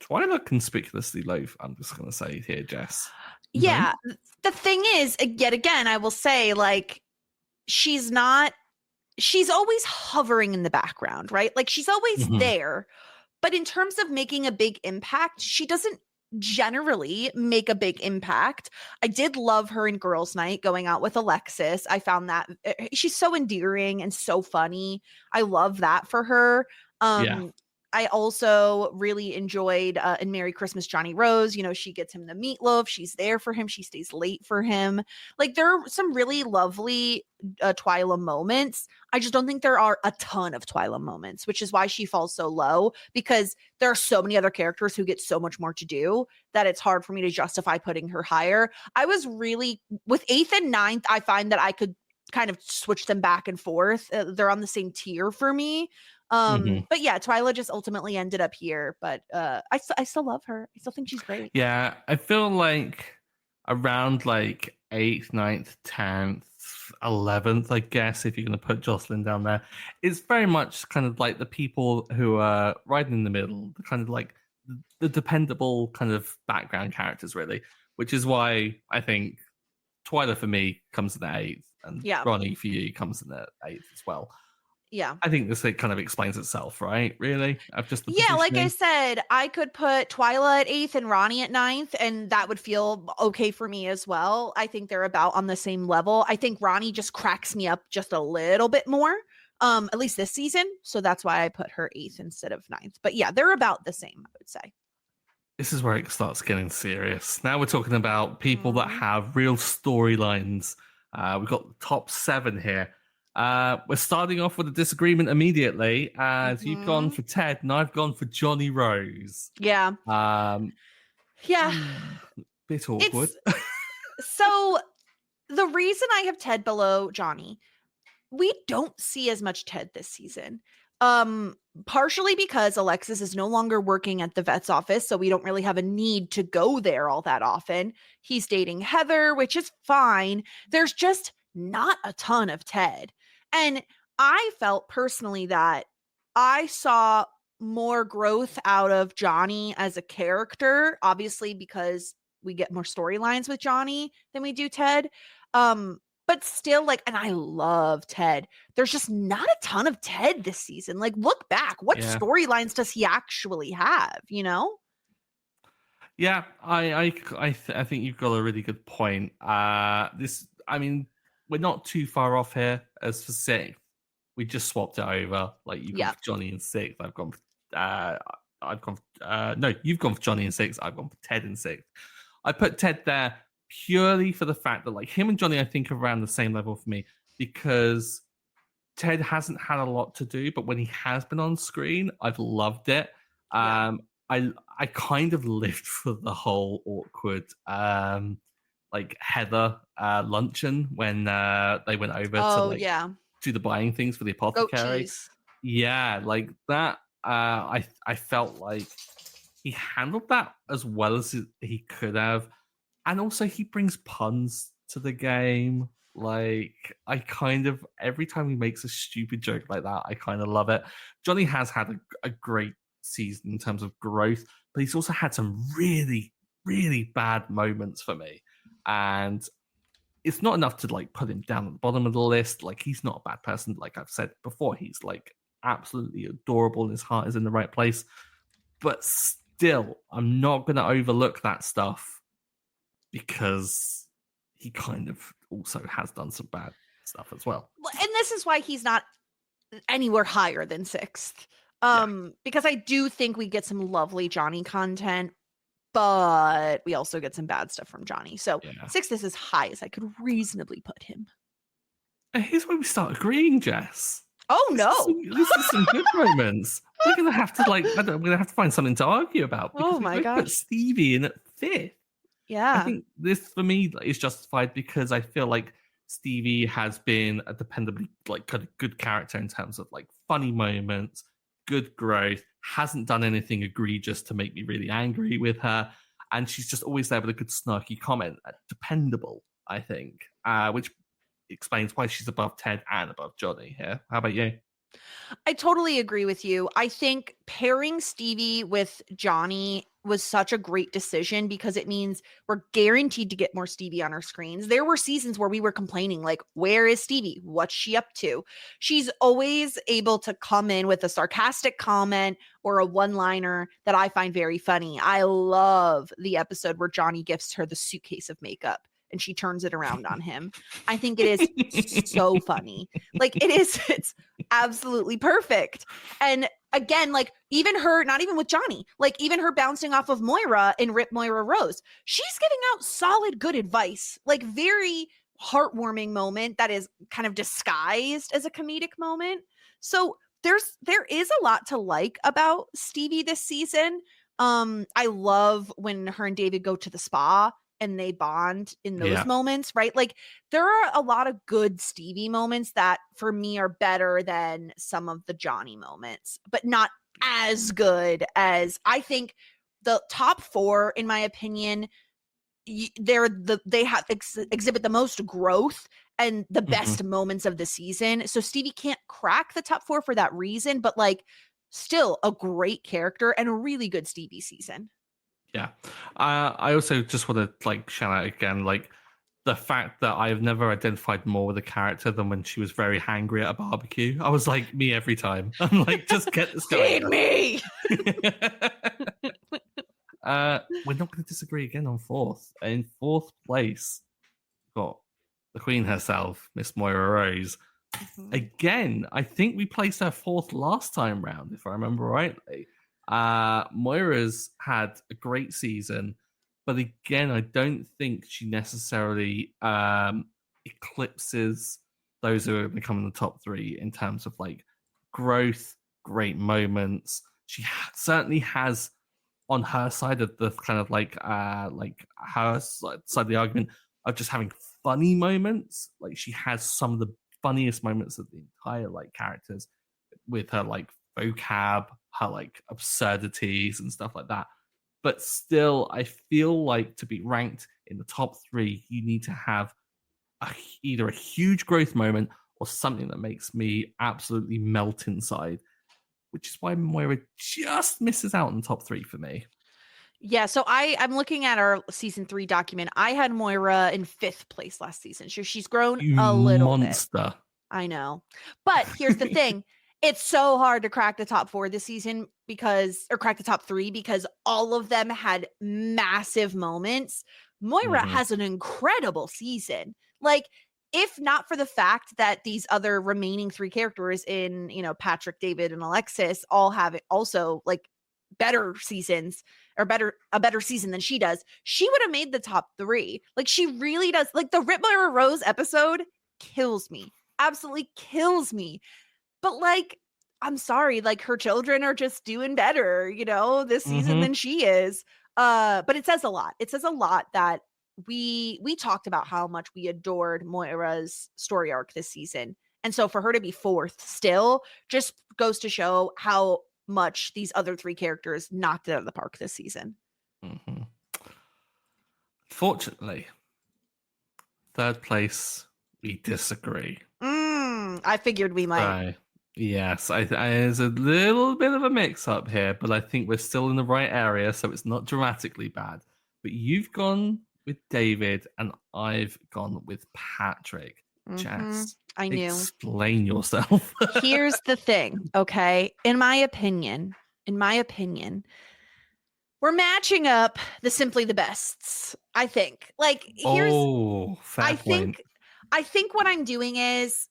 Twyla conspicuously low, I'm just going to say here, Jess. Yeah. The thing is, yet again, I will say, like, she's always hovering in the background, right? Like, she's always there. But in terms of making a big impact, she doesn't generally make a big impact. I did love her in Girls' Night going out with Alexis. I found that she's so endearing and so funny. I love that for her. I also really enjoyed in Merry Christmas, Johnny Rose. You know, she gets him the meatloaf. She's there for him. She stays late for him. Like, there are some really lovely Twyla moments. I just don't think there are a ton of Twyla moments, which is why she falls so low, because there are so many other characters who get so much more to do that it's hard for me to justify putting her higher. I was really, with 8th and 9th, I find that I could kind of switch them back and forth. They're on the same tier for me. But yeah, Twyla just ultimately ended up here, but I still love her. I still think she's great. Yeah, I feel like around like 8th, 9th, 10th, 11th, I guess, if you're going to put Jocelyn down there, it's very much kind of like the people who are right in the middle, the kind of like the dependable kind of background characters, really, which is why I think Twyla for me comes in at 8th, and Ronnie for you comes in at 8th as well. Yeah. I think this kind of explains itself, right? Really? Like I said, I could put Twyla at 8th and Ronnie at 9th, and that would feel okay for me as well. I think they're about on the same level. I think Ronnie just cracks me up just a little bit more, at least this season. So that's why I put her 8th instead of 9th. But yeah, they're about the same, I would say. This is where it starts getting serious. Now we're talking about people that have real storylines. We've got the top 7 here. We're starting off with a disagreement immediately, as you've gone for Ted and I've gone for Johnny Rose. Yeah. Bit awkward. So the reason I have Ted below Johnny, we don't see as much Ted this season. Partially because Alexis is no longer working at the vet's office, so we don't really have a need to go there all that often. He's dating Heather, which is fine. There's just not a ton of Ted. And I felt personally that I saw more growth out of Johnny as a character, obviously because we get more storylines with Johnny than we do Ted. But still, like, and I love Ted. There's just not a ton of Ted this season. Like, look back, what storylines does he actually have, you know? Yeah, I think you've got a really good point. We're not too far off here. As for 6th, we just swapped it over. Like, you've gone for Johnny in 6th. You've gone for Johnny in 6th. I've gone for Ted in 6th. I put Ted there purely for the fact that, like, him and Johnny, I think, are around the same level for me, because Ted hasn't had a lot to do, but when he has been on screen, I've loved it. I kind of lived for the whole awkward like Heather luncheon when they went over to do the buying things for the apothecary. Yeah, like that. I felt like he handled that as well as he could have, and also he brings puns to the game. Like, I kind of, every time he makes a stupid joke like that, I kind of love it. Johnny has had a great season in terms of growth, but he's also had some really, really bad moments for me. And it's not enough to like put him down at the bottom of the list. Like, he's not a bad person. Like I've said before, he's like absolutely adorable and his heart is in the right place. But still, I'm not going to overlook that stuff because he kind of also has done some bad stuff as well. And this is why he's not anywhere higher than 6th. Because I do think we get some lovely Johnny content, but we also get some bad stuff from Johnny. So 6th is as high as I could reasonably put him. And here's where we start agreeing, Jess. Oh no! This is some good moments. We're gonna have to we're gonna have to find something to argue about. Oh my gosh! Put Stevie in at 5th. Yeah, I think this for me is justified because I feel like Stevie has been a dependably like kind of good character in terms of like funny moments, good growth. Hasn't done anything egregious to make me really angry with her, and she's just always there with a good snarky comment. Dependable, I think, which explains why she's above Ted and above Johnny here. How about you? I totally agree with you. I think pairing Stevie with Johnny was such a great decision because it means we're guaranteed to get more Stevie on our screens. There were seasons where we were complaining, like, where is Stevie? What's she up to? She's always able to come in with a sarcastic comment or a one-liner that I find very funny. I love the episode where Johnny gifts her the suitcase of makeup and she turns it around on him. I think it is so funny. Like, it's absolutely perfect. And again, like, even her, not even with Johnny, like even her bouncing off of Moira in Rip Moira Rose, she's giving out solid good advice, like very heartwarming moment that is kind of disguised as a comedic moment. So there is a lot to like about Stevie this season. I love when her and David go to the spa and they bond in those moments, right? Like, there are a lot of good Stevie moments that for me are better than some of the Johnny moments, but not as good as I think the top 4, in my opinion. They have exhibit the most growth and the best moments of the season. So Stevie can't crack the top 4 for that reason, but like still a great character and a really good Stevie season. Yeah. I also just want to like shout out again, like the fact that I've never identified more with a character than when she was very hangry at a barbecue. I was like, me every time. I'm like, just get this going. Feed me! We're not going to disagree again on 4th. In 4th place, got the Queen herself, Miss Moira Rose. Again, I think we placed her 4th last time round, if I remember rightly. Moira's had a great season, but again, I don't think she necessarily eclipses those who are going to come in the top 3 in terms of like growth, great moments. She certainly has on her side of the kind of like her side of the argument of just having funny moments. Like, she has some of the funniest moments of the entire like characters with her like vocab, her like absurdities and stuff like that. But still, I feel like to be ranked in the top 3, you need to have either a huge growth moment or something that makes me absolutely melt inside, which is why Moira just misses out in the top 3 for me. Yeah, so I'm looking at our season 3 document. I had Moira in 5th place last season. So she's grown a little monster. bit. I know. But here's the thing. It's so hard to crack the top 4 this season crack the top 3 because all of them had massive moments. Moira has an incredible season. Like, if not for the fact that these other remaining 3 characters in, Patrick, David, and Alexis all have also like better seasons or a better season than she does, she would have made the top 3. Like, she really does. Like, the Rip Moira Rose episode kills me. Absolutely kills me. But like, I'm sorry, like, her children are just doing better, this season than she is. But it says a lot. It says a lot that we talked about how much we adored Moira's story arc this season. And so for her to be 4th still just goes to show how much these other 3 characters knocked it out of the park this season. Fortunately, 3rd place We disagree. I figured we might. Yes, there's a little bit of a mix-up here, but I think we're still in the right area, so it's not dramatically bad. But you've gone with David, and I've gone with Patrick. Jess, I knew. Explain yourself. Here's the thing, okay? In my opinion, we're matching up the Simply the Bests, I think. Like, here's fair point. I think what I'm doing is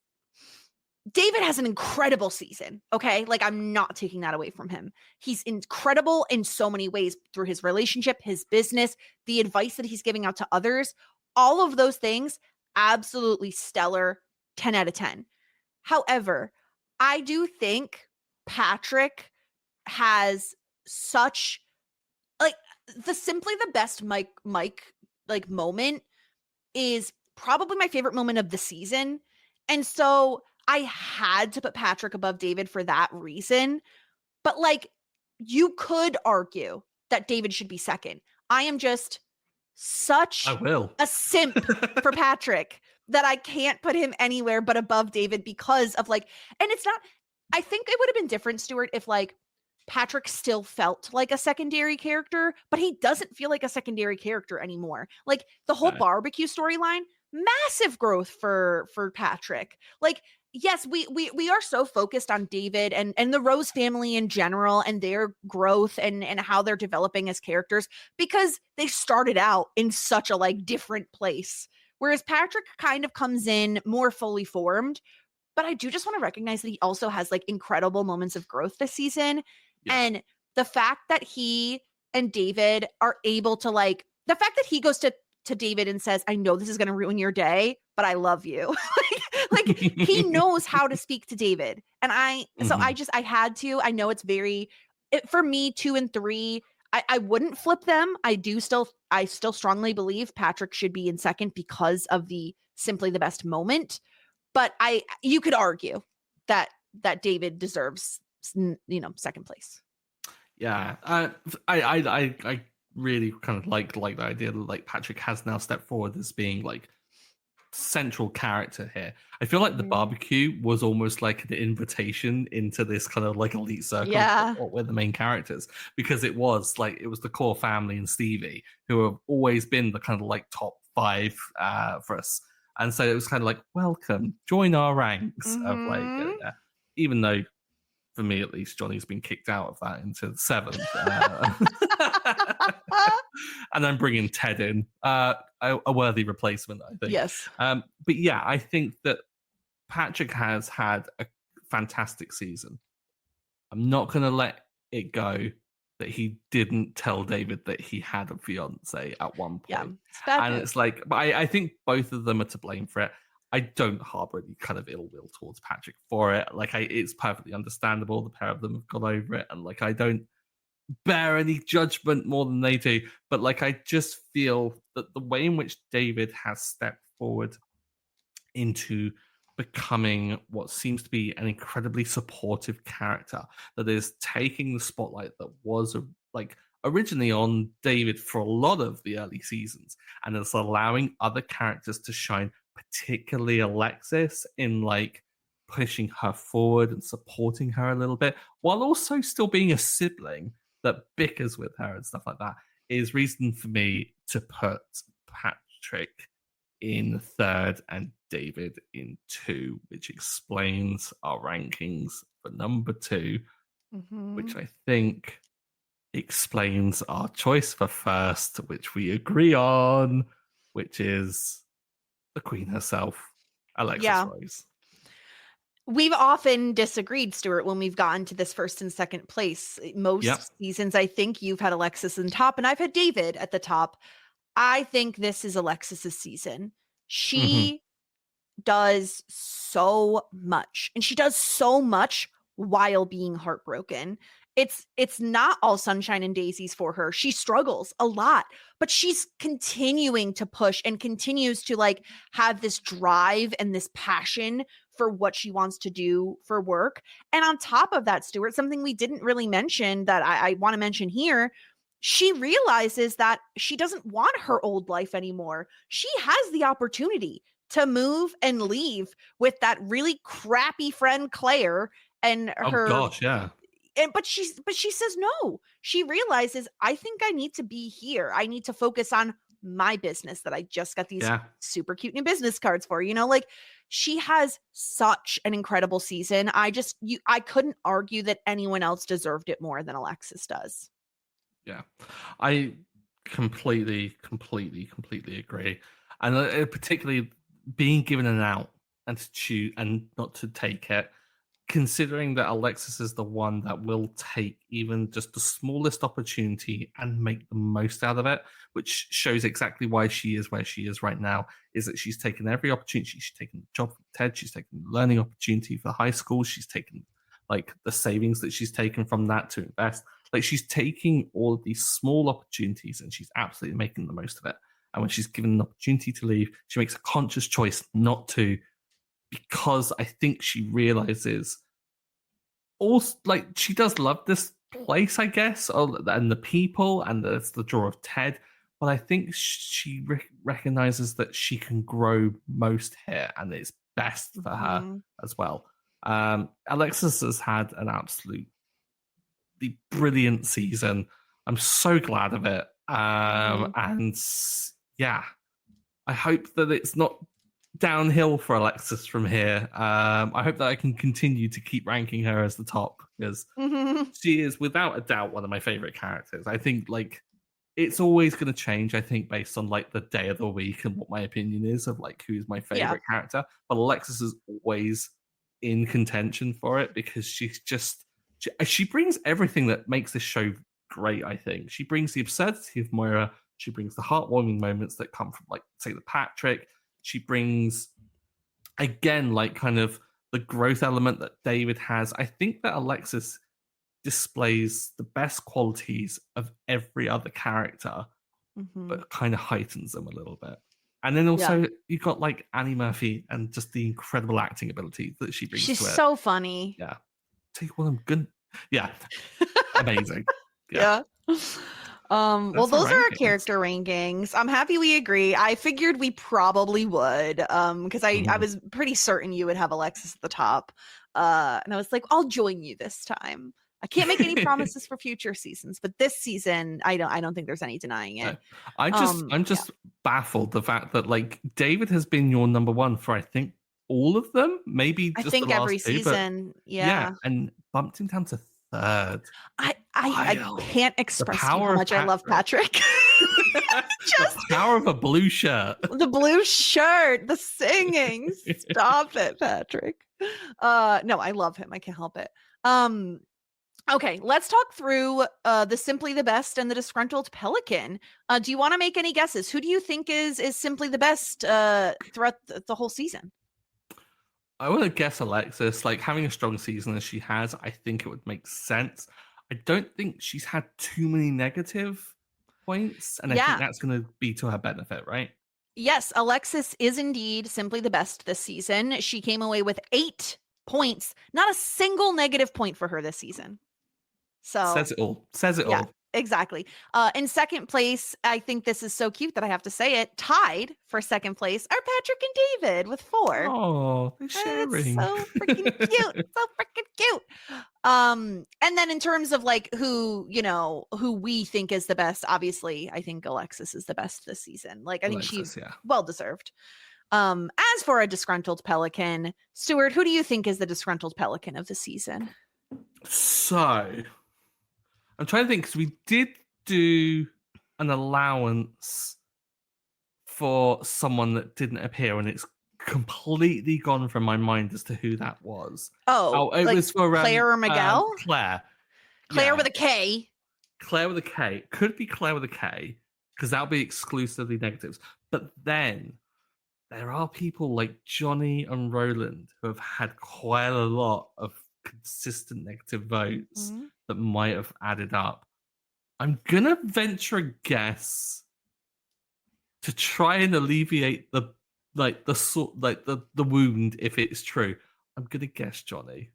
David has an incredible season, okay? Like, I'm not taking that away from him. He's incredible in so many ways through his relationship, his business, the advice that he's giving out to others. All of those things, absolutely stellar, 10 out of 10. However, I do think Patrick has such, like, the Simply the Best Mike like moment is probably my favorite moment of the season. And so I had to put Patrick above David for that reason. But like, you could argue that David should be second. I am just such a simp for Patrick that I can't put him anywhere but above David because of like, and it's not, I think it would have been different, Stuart, if like Patrick still felt like a secondary character, but he doesn't feel like a secondary character anymore. Like the whole barbecue storyline, massive growth for Patrick. Like, yes, we are so focused on David and the Rose family in general and their growth and how they're developing as characters because they started out in such a like different place. Whereas Patrick kind of comes in more fully formed, but I do just want to recognize that he also has like incredible moments of growth this season. Yeah. And the fact that he and David are able to like, the fact that he goes to David and says, I know this is going to ruin your day, but I love you. like he knows how to speak to David. And so I had to, I know it's for me, 2 and 3, I wouldn't flip them. I still strongly believe Patrick should be in second because of the Simply the Best moment. But you could argue that David deserves, second place. Yeah. I really kind of like the idea that like Patrick has now stepped forward as being like central character here. I feel like the barbecue was almost like an invitation into this kind of like elite circle with the main characters, because it was the core family and Stevie who have always been the kind of like top 5 for us. And so it was kind of like, welcome, join our ranks of like, even though for me at least, Johnny's been kicked out of that into the 7th. And I'm bringing Ted in, a worthy replacement, I think. Yes. But yeah, I think that Patrick has had a fantastic season. I'm not going to let it go that he didn't tell David that he had a fiance at one point. Yeah, it's like, but I think both of them are to blame for it. I don't harbor any kind of ill will towards Patrick for it. Like, it's perfectly understandable. The pair of them have gone over it, and like, I don't bear any judgment more than they do. But like, I just feel that the way in which David has stepped forward into becoming what seems to be an incredibly supportive character that is taking the spotlight that was like originally on David for a lot of the early seasons, and is allowing other characters to shine, particularly Alexis, in like pushing her forward and supporting her a little bit, while also still being a sibling that bickers with her and stuff like that, is reason for me to put Patrick in 3rd and David in 2, which explains our rankings for number 2, which I think explains our choice for 1st, which we agree on, which is the Queen herself, Alexis Rose. We've often disagreed, Stuart, when we've gotten to this 1st and 2nd place. Most seasons, I think you've had Alexis in top, and I've had David at the top. I think this is Alexis's season. She does so much, and she does so much while being heartbroken. It's not all sunshine and daisies for her. She struggles a lot, but she's continuing to push and continues to like have this drive and this passion for what she wants to do for work. And on top of that, Stuart, something we didn't really mention that I want to mention here, she realizes that she doesn't want her old life anymore. She has the opportunity to move and leave with that really crappy friend Claire and her. Oh gosh, yeah. But she says no. She realizes, I think I need to be here. I need to focus on my business that I just got these super cute new business cards for. Like, she has such an incredible season. I couldn't argue that anyone else deserved it more than Alexis does. Yeah, I completely agree. And particularly being given an out and to choose and not to take it, considering that Alexis is the one that will take even just the smallest opportunity and make the most out of it, which shows exactly why she is where she is right now, is that she's taken every opportunity. She's taken the job from Ted. She's taken the learning opportunity for high school. She's taken like the savings that she's taken from that to invest. Like, she's taking all of these small opportunities and she's absolutely making the most of it. And when she's given an opportunity to leave, she makes a conscious choice not to, because I think she realizes also, like, she does love this place, I guess, and the people, and it's the draw of Ted. But I think she recognizes that she can grow most here, and it's best for her as well. Alexis has had an absolutely brilliant season. I'm so glad of it. And yeah, I hope that it's not downhill for Alexis from here. I hope that I can continue to keep ranking her as the top, because she is without a doubt one of my favorite characters. I think like it's always going to change, I think, based on like the day of the week and what my opinion is of like who's my favorite character. But Alexis is always in contention for it, because she's just she brings everything that makes this show great. I think she brings the absurdity of Moira. She brings the heartwarming moments that come from, like, say, the Patrick. She brings, again, like kind of the growth element that David has. I think that Alexis displays the best qualities of every other character, but kind of heightens them a little bit. And then also you've got like Annie Murphy and just the incredible acting ability that she brings to it. She's so funny. Yeah. Take one of them good. Yeah. Amazing. Yeah. Well, those are our character rankings. I'm happy we agree. I figured we probably would, because I was pretty certain you would have Alexis at the top. And I was like, I'll join you this time. I can't make any promises for future seasons, but this season, I don't think there's any denying it. I'm just baffled the fact that like David has been your number one for, I think, all of them, maybe just I think the last every two, season. Yeah, and bumped him down to third. I can't express how much I love Patrick. Just the power of a blue shirt. The blue shirt, the singing. Stop it, Patrick. No, I love him. I can't help it. Okay, let's talk through the Simply the Best and the Disgruntled Pelican. Do you want to make any guesses? Who do you think is Simply the Best throughout the whole season? I want to guess Alexis. Like, having a strong season as she has, I think it would make sense. I don't think she's had too many negative points, and I think that's going to be to her benefit, right? Yes, Alexis is indeed Simply the Best this season. She came away with 8 points, not a single negative point for her this season. So says it all. Says it all. Exactly. In second place, I think this is so cute that I have to say it, tied for second place are Patrick and David with 4. Oh, they're sharing. So freaking cute. So freaking cute. And then in terms of like who we think is the best, obviously, I think Alexis is the best this season. Like, I think she's well deserved. As for a disgruntled pelican, Stuart, who do you think is the disgruntled pelican of the season? So I'm trying to think, because we did do an allowance for someone that didn't appear, and it's completely gone from my mind as to who that was. It was for Claire or Miguel? Claire with a K. Claire with a K. Could be Claire with a K, because that'll be exclusively negatives. But then there are people like Johnny and Roland who have had quite a lot of consistent negative votes that might have added up. I'm gonna venture a guess to try and alleviate the wound if it's true. I'm gonna guess Johnny.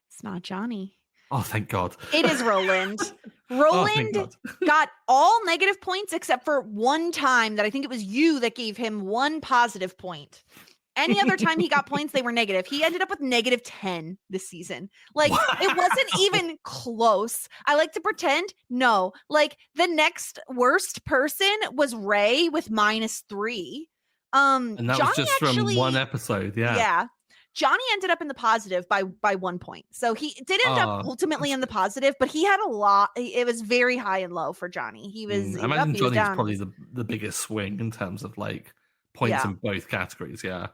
It's not Johnny. Oh, thank God. It is Roland. Roland got all negative points except for one time that I think it was you that gave him one positive point. Any other time he got points, they were negative. He ended up with -10 this season. Like, it wasn't even close. I like to pretend. No, like the next worst person was Ray with -3. And that Johnny was just from one episode. Yeah. Johnny ended up in the positive by 1 point. So he did end up ultimately in the positive, but he had a lot. It was very high and low for Johnny. He was I imagine Johnny's down. probably the biggest swing in terms of like points in both categories. Yeah.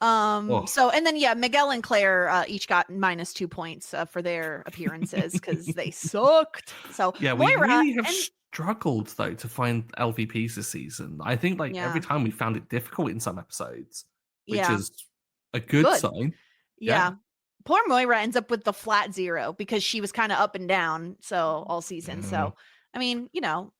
So, and then Miguel and Claire each got -2 points for their appearances because they sucked. So yeah, we Moira really have struggled though to find LVPs this season. I think like every time we found it difficult in some episodes, which is a good sign. Yeah. Poor Moira ends up with the flat 0 because she was kind of up and down all season. So I mean,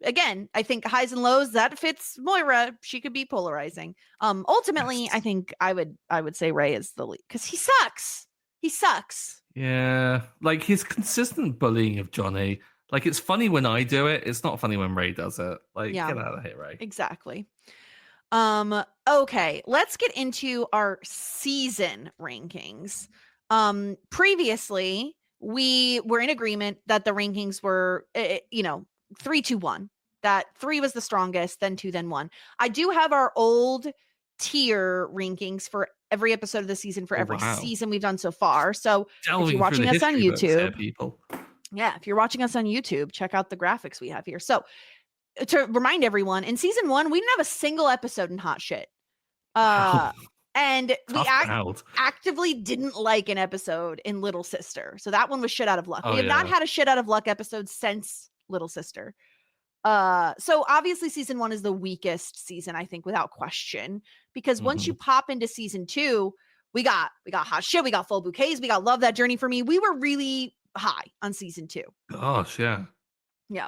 again, I think highs and lows, that fits Moira. She could be polarizing. Ultimately, I think I would say Ray is the lead because he sucks. He sucks. Yeah. Like his consistent bullying of Johnny. Like it's funny when I do it. It's not funny when Ray does it. Like, get out of here, Ray. Exactly. Okay, let's get into our season rankings. Previously, we were in agreement that the rankings were, 3, 2, 1. That 3 was the strongest, then 2, then 1. I do have our old tier rankings for every episode of the season for every season we've done so far. So if you're watching us on YouTube, if you're watching us on YouTube, check out the graphics we have here. So to remind everyone, in season 1, we didn't have a single episode in Hot Schitt. And we actively didn't like an episode in Little Sister. So that one was shit out of luck. We have not had a shit out of luck episode since Little Sister. So obviously season 1 is the weakest season, I think, without question, because once you pop into season 2, we got Hot Schitt, we got Full Bouquets, we got Love That Journey for Me. We were really high on season 2. Gosh, yeah. Yeah.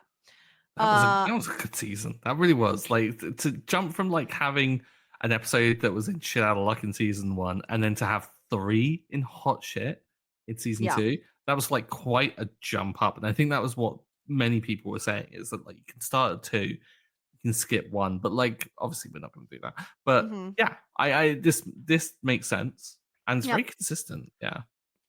That was a good season. That really was. Like to jump from like having an episode that was in shit out of luck in season 1 and then to have 3 in Hot Schitt in season 2, that was like quite a jump up. And I think that was what many people were saying, is that like you can start at 2, you can skip 1, but like obviously we're not going to do that. But I this makes sense and it's very consistent. Yeah.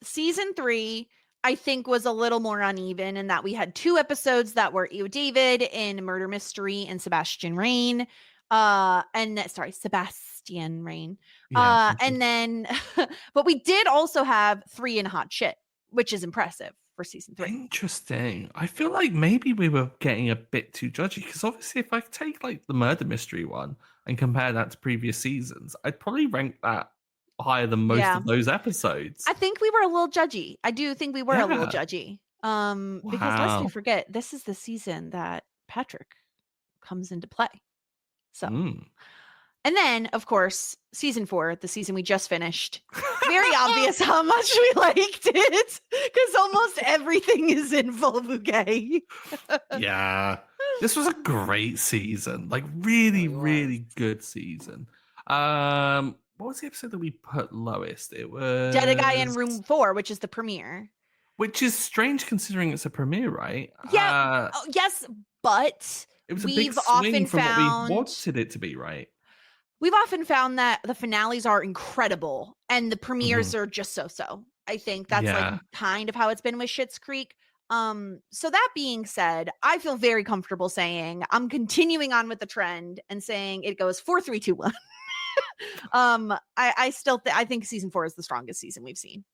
Season 3 I think was a little more uneven in that we had 2 episodes that were Eo David in Murder Mystery and Sebastian Rain. Sebastian Rain. And then, but we did also have 3 in Hot Schitt, which is impressive for season 3. Interesting. I feel like maybe we were getting a bit too judgy because obviously if I take like the Murder Mystery one and compare that to previous seasons, I'd probably rank that higher than most of those episodes. I think we were a little judgy. I do think we were a little judgy. Because lest we forget, this is the season that Patrick comes into play. So, and then of course, season 4, the season we just finished, very obvious how much we liked it because almost everything is in Full Bouquet. Yeah, this was a great season, like really good season. What was the episode that we put lowest? It was Dead Guy in Room 4, which is the premiere. Which is strange considering it's a premiere, right? Yeah. Yes, but it was a big swing from what we wanted it to be, right? We've often found that the finales are incredible and the premieres are just so. I think that's like kind of how it's been with Schitt's Creek. So that being said, I feel very comfortable saying I'm continuing on with the trend and saying it goes 4, 3, 2, 1. I still think season 4 is the strongest season we've seen.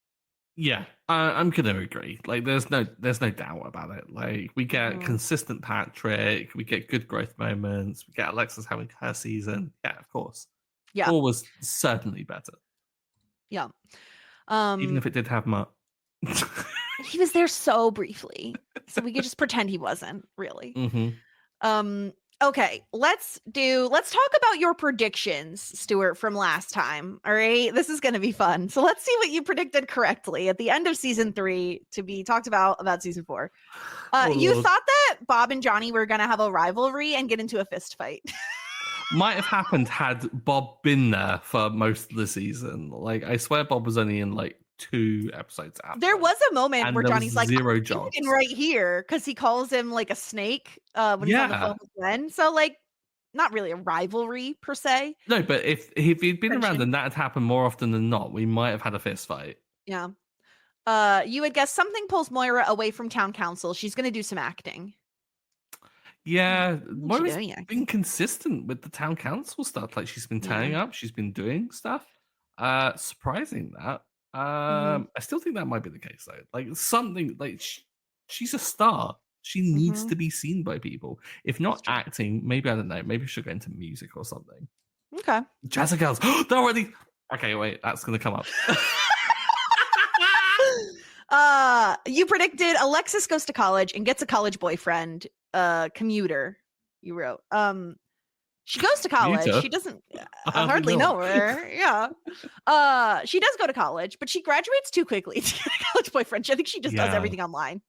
Yeah, I'm gonna agree. Like, there's no doubt about it. Like, we get consistent Patrick, we get good growth moments, we get Alexis having her season. Yeah, of course. Yeah, 4 was certainly better. Yeah, even if it did have Mark. He was there so briefly, so we could just pretend he wasn't really. Okay, let's talk about your predictions, Stuart, from last time. All right, this is going to be fun. So let's see what you predicted correctly at the end of season 3 to be talked about season 4. You thought that Bob and Johnny were going to have a rivalry and get into a fist fight. Might have happened had Bob been there for most of the season. Like, I swear Bob was only in like 2 episodes out. There was a moment where Johnny's like, zero jobs right here, because he calls him like a snake when he's on the phone with Glenn. So like, not really a rivalry per se. No, but if he'd been around Friendship. and that had happened more often than not, we might have had a fist fight. Yeah. You would guess something pulls Moira away from town council. She's going to do some acting. Yeah, What's she Moira's doing? been consistent with the town council stuff. Like she's been turning up, she's been doing stuff. Surprising that. I still think that might be the case though. Like something like she's a star. She needs to be seen by people. If not acting, maybe I don't know. Maybe she'll go into music or something. Okay. Jazz girls. They're already. Okay, wait. That's gonna come up. You predicted Alexis goes to college and gets a college boyfriend, commuter. You wrote. She goes to college. Commuter? She doesn't hardly know her. Yeah. She does go to college, but she graduates too quickly to get a college boyfriend. I think she just does everything online.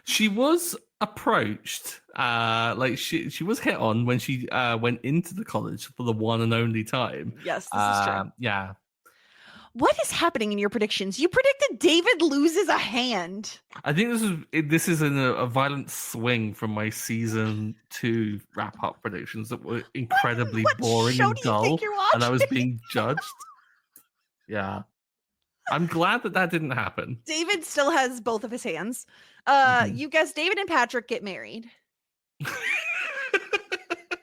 She was approached, like she was hit on when she went into the college for the one and only time. Yes, this is true. Yeah. What is happening in your predictions? You predicted David loses a hand. I think this is a violent swing from my season 2 wrap up predictions that were incredibly boring and dull, and I was being judged. Yeah, I'm glad that didn't happen. David still has both of his hands. You guess David and Patrick get married.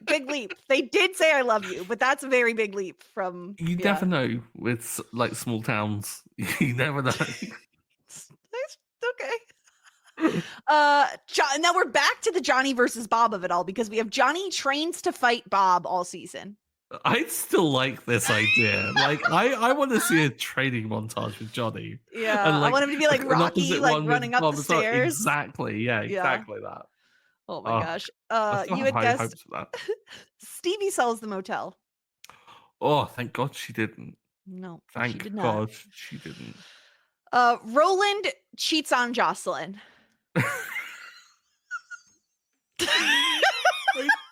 Big leap. They did say I love you, but that's a very big leap from You never know with like small towns. You never know. Okay. Now we're back to the Johnny versus Bob of it all because we have Johnny trains to fight Bob all season. I still like this idea. Like I want to see a training montage with Johnny. Yeah, and, like, I want him to be like Rocky, like running up the stairs. Exactly. Yeah, exactly that. Oh my gosh. You had would guess hopes for that. Stevie sells the motel. Oh, thank God she didn't. No, Thank she did not. God she didn't. Roland cheats on Jocelyn.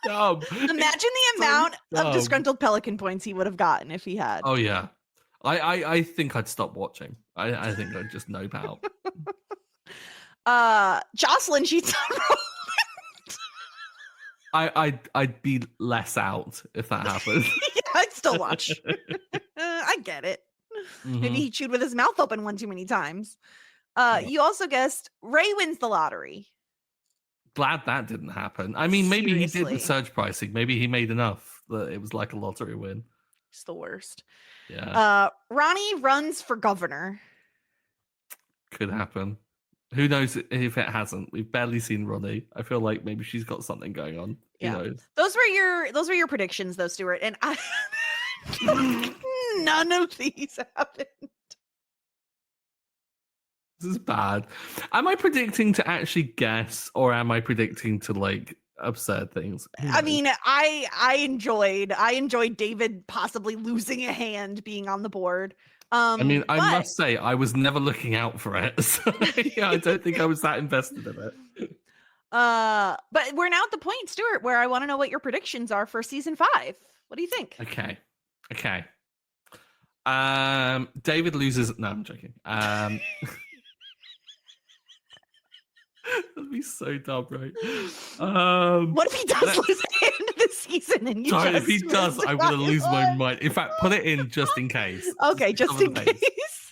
Dumb. Imagine the amount of disgruntled pelican points he would have gotten if he had. Oh yeah. I think I'd stop watching. I think I'd just nope out. Jocelyn cheats on Roland. I'd be less out if that happened. Yeah, I'd still watch. I get it. Maybe he chewed with his mouth open one too many times. You also guessed Ray wins the lottery. Glad that didn't happen. I mean, maybe he did Seriously. the surge pricing. Maybe he made enough that it was like a lottery win. It's the worst. Yeah. Ronnie runs for governor. Could happen. Who knows if it hasn't? We've barely seen Ronnie. I feel like maybe she's got something going on. Who knows? Those were your predictions though, Stuart. And none of these happened. This is bad. Am I predicting to actually guess, or am I predicting to like absurd things? I mean, I enjoyed David possibly losing a hand being on the board. I mean, I must say, I was never looking out for it. So, yeah, I don't think I was that invested in it. But we're now at the point, Stuart, where I want to know what your predictions are for season 5. What do you think? Okay. David loses. No, I'm joking. That'd be so dumb, right? What if he does lose a hand this season? And you if he does, I'm gonna lose my mind. In fact, put it in just in case. Okay, just in case.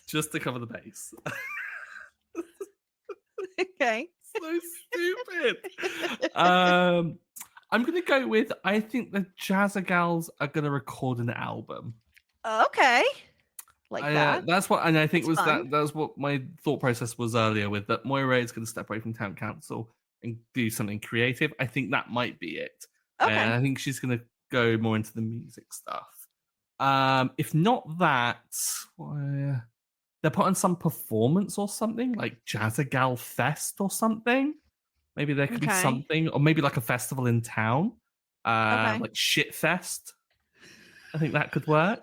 Just to cover the base. Okay. So stupid. I'm gonna go with. I think the Jazza Gals are gonna record an album. Okay. That. That's what, and I think That's fun. that's what my thought process was earlier with that. Moira is going to step away from town council and do something creative. I think that might be it. Okay. And I think she's going to go more into the music stuff. If not that, they're putting some performance or something like Jazza Gal Fest or something. Maybe there could be something, or maybe like a festival in town, like Schitt Fest. I think that could work.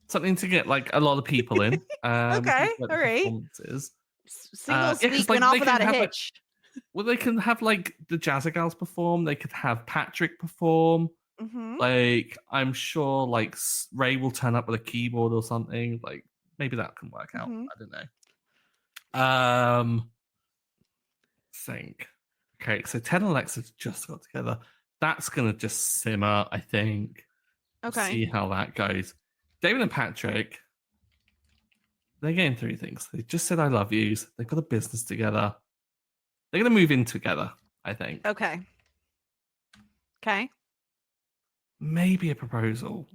Something to get like a lot of people in. Okay, all right. Single speak went off without a hitch. They can have like the Jazza Gals perform. They could have Patrick perform. Like I'm sure, like Ray will turn up with a keyboard or something. Like maybe that can work out. I don't know. Think. Okay, so Ted and Alexis just got together. That's going to just simmer, I think. Okay. See how that goes. David and Patrick, they're getting through things. They just said I love yous. They've got a business together. They're going to move in together, I think. Okay. Okay. Maybe a proposal.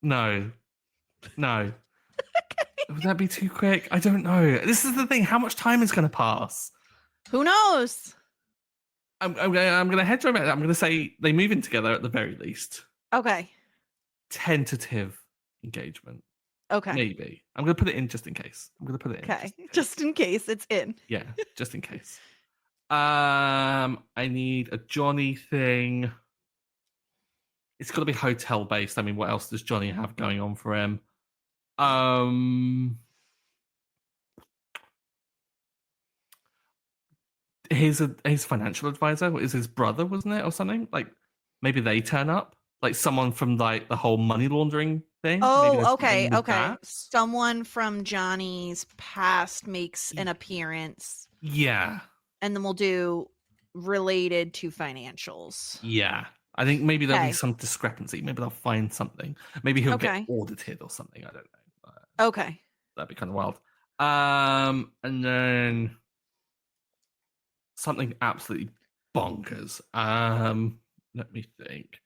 No. Would that be too quick? I don't know. This is the thing. How much time is going to pass? Who knows? I'm going to hedge my bet. I'm going to say they move in together at the very least. Okay. Tentative engagement. Okay. Maybe. I'm going to put it in just in case. Okay. Just in case it's in. Yeah, just in case. I need a Johnny thing. It's got to be hotel based. I mean, what else does Johnny have going on for him? His financial advisor is his brother, wasn't it, or something? Like maybe they turn up, like someone from like the whole money laundering thing. Oh, okay. Someone from Johnny's past makes an appearance. Yeah, and then we'll do related to financials. Yeah. I think maybe there'll be some discrepancy. Maybe they'll find something. Maybe he'll get audited or something. I don't know. Okay. That'd be kind of wild. And then something absolutely bonkers. Let me think.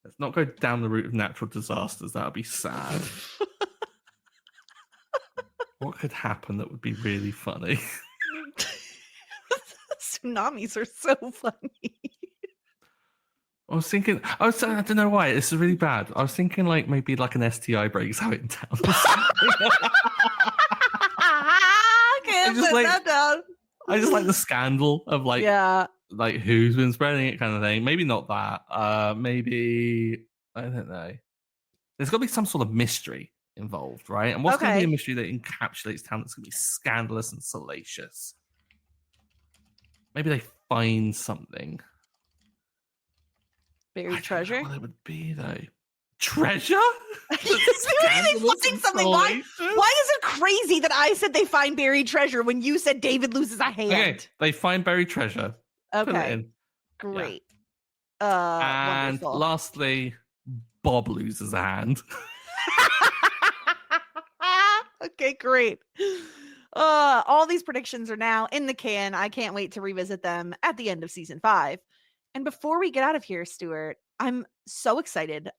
Let's not go down the route of natural disasters. That would be sad. What could happen that would be really funny? Tsunamis are so funny. I don't know why. This is really bad. I was thinking like maybe like an STI breaks out in town. I just like the scandal of like who's been spreading it kind of thing. Maybe not that. Maybe I don't know. There's got to be some sort of mystery involved, right? And what's going to be a mystery that encapsulates town that's going to be scandalous and salacious? Maybe they find something. Buried treasure? I don't know what it would be though. Treasure? Maybe they find something. Why is it crazy that I said they find buried treasure when you said David loses a hand? Okay, they find buried treasure. Okay. Great. Yeah. And wonderful. Lastly, Bob loses a hand. Okay, great. All these predictions are now in the can. I can't wait to revisit them at the end of season 5. And before we get out of here, Stuart, I'm so excited.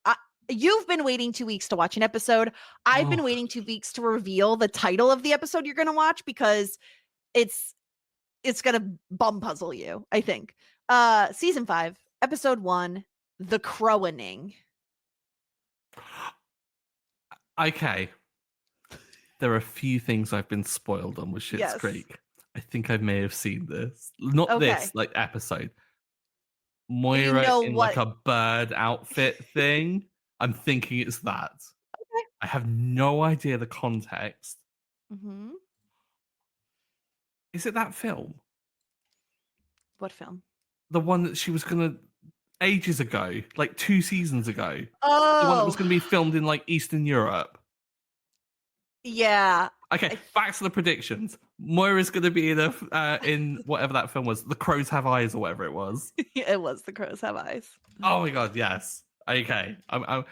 You've been waiting 2 weeks to watch an episode. I've been waiting 2 weeks to reveal the title of the episode you're going to watch because it's going to bum puzzle you, I think. Season 5, episode 1, The Crowaning. Okay. There are a few things I've been spoiled on with Schitt's Creek. I think I may have seen this. Not this, like episode. Moira in like a bird outfit thing. I'm thinking it's that. Okay. I have no idea the context. Mm-hmm. Is it that film? What film? The one that she was gonna ages ago, like 2 seasons ago. Oh, the one that was gonna be filmed in like Eastern Europe. Yeah. Okay, back to the predictions. Moira's going to be in whatever that film was, The Crows Have Eyes or whatever it was. It was The Crows Have Eyes. Oh my god, yes. Okay, I'm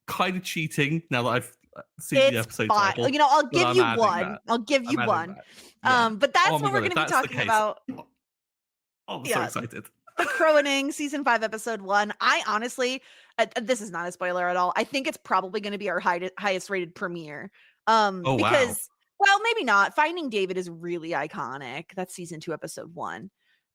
kind of cheating now that I've seen the episode title. You know, I'll give you one. I'll give you one. Yeah. But that's what we're going to be talking about. Oh, I'm so excited. The Crowaning, season 5, episode 1. I honestly, this is not a spoiler at all. I think it's probably going to be our highest rated premiere. Because well, maybe not. Finding David is really iconic. That's season 2, episode 1.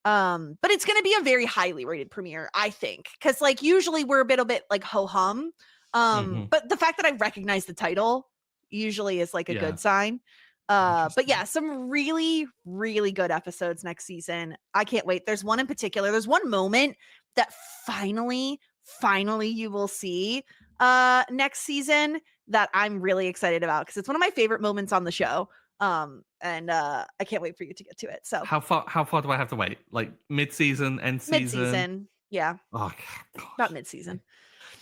But it's going to be a very highly rated premiere, I think, because like usually we're a bit like ho hum. But the fact that I recognize the title usually is like a good sign. But yeah, some really, really good episodes next season. I can't wait. There's one in particular. There's one moment that finally you will see next season that I'm really excited about because it's one of my favorite moments on the show. And I can't wait for you to get to it. So how far do I have to wait? Like mid-season, end season? Mid-season, yeah. Oh, gosh. About mid-season.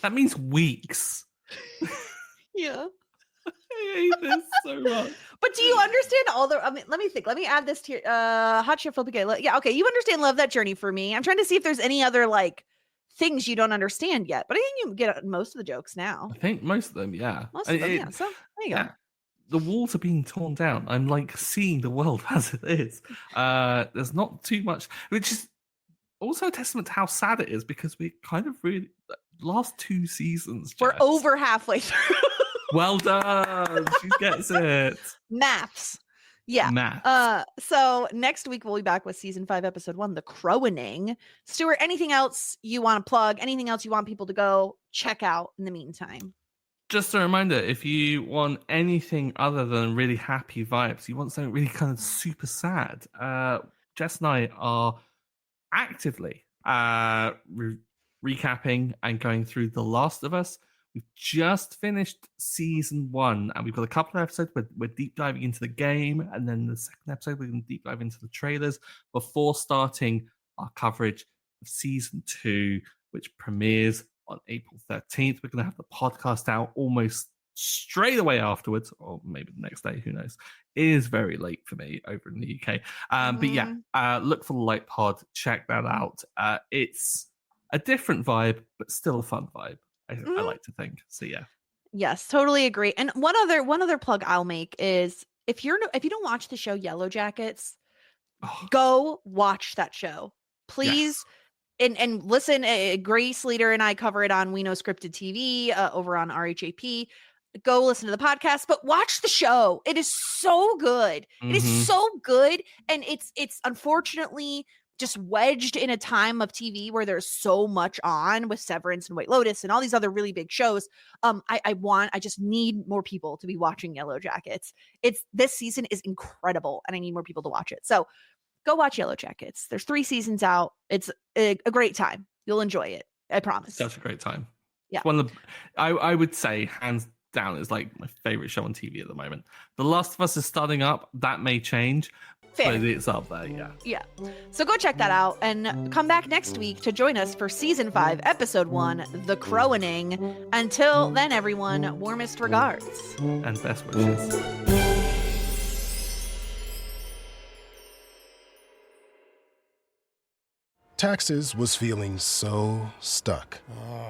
That means weeks. Yeah. I hate this so much. But do you understand all the? I mean, let me think. Let me add this to Hot Chef Flippy. Yeah, okay. You understand Love That Journey for me. I'm trying to see if there's any other like things you don't understand yet. But I think you get most of the jokes now. I think most of them, yeah. Most of them, yeah. So there you go. The walls are being torn down. I'm like seeing the world as it is. There's not too much, which is also a testament to how sad it is, because we kind of really last 2 seasons. We're Jess. over halfway through. Well done. She gets it. Maths. Yeah. Maths. So next week we'll be back with season 5, episode 1, The Crowaning. Stuart, anything else you want to plug? Anything else you want people to go check out in the meantime? Just a reminder, if you want anything other than really happy vibes, you want something really kind of super sad, Jess and I are actively recapping and going through The Last of Us. We've just finished season 1, and we've got a couple of episodes where we're deep diving into the game, and then the second episode we're going to deep dive into the trailers before starting our coverage of season 2, which premieres on April 13th. We're going to have the podcast out almost straight away afterwards, or maybe the next day, who knows. It is very late for me over in the UK. But yeah, look for the Light Pod. Check that out. It's a different vibe, but still a fun vibe, I like to think. So yeah. Yes, totally agree. And one other plug I'll make is if you don't watch the show Yellow Jackets, go watch that show. Please. Yes. And listen, Grace Leader and I cover it on We Know Scripted TV over on RHAP. Go listen to the podcast, but watch the show. It is so good. Mm-hmm. It is so good. And it's unfortunately just wedged in a time of TV where there's so much on with Severance and White Lotus and all these other really big shows. I just need more people to be watching Yellow Jackets. This season is incredible, and I need more people to watch it. So go watch Yellow Jackets. There's 3 seasons out. It's a great time. You'll enjoy it. I promise. Such a great time. Yeah. It's one of the, I would say, hands down, is like my favorite show on TV at the moment. The Last of Us is starting up. That may change. Fair. But it's up there, yeah. Yeah. So go check that out and come back next week to join us for season 5, episode 1, The Crowaning. Until then, everyone, warmest regards. And best wishes. Taxes was feeling so stuck.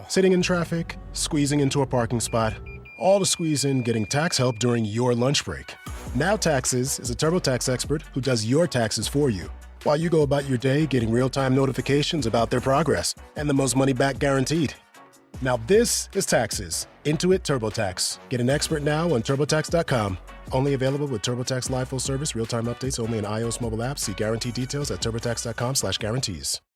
Sitting in traffic, squeezing into a parking spot, all to squeeze in getting tax help during your lunch break. Now Taxes is a TurboTax expert who does your taxes for you, while you go about your day getting real-time notifications about their progress and the most money back guaranteed. Now this is Taxes. Intuit TurboTax. Get an expert now on TurboTax.com. Only available with TurboTax Live Full Service, real-time updates only in iOS mobile apps. See guarantee details at TurboTax.com/guarantees.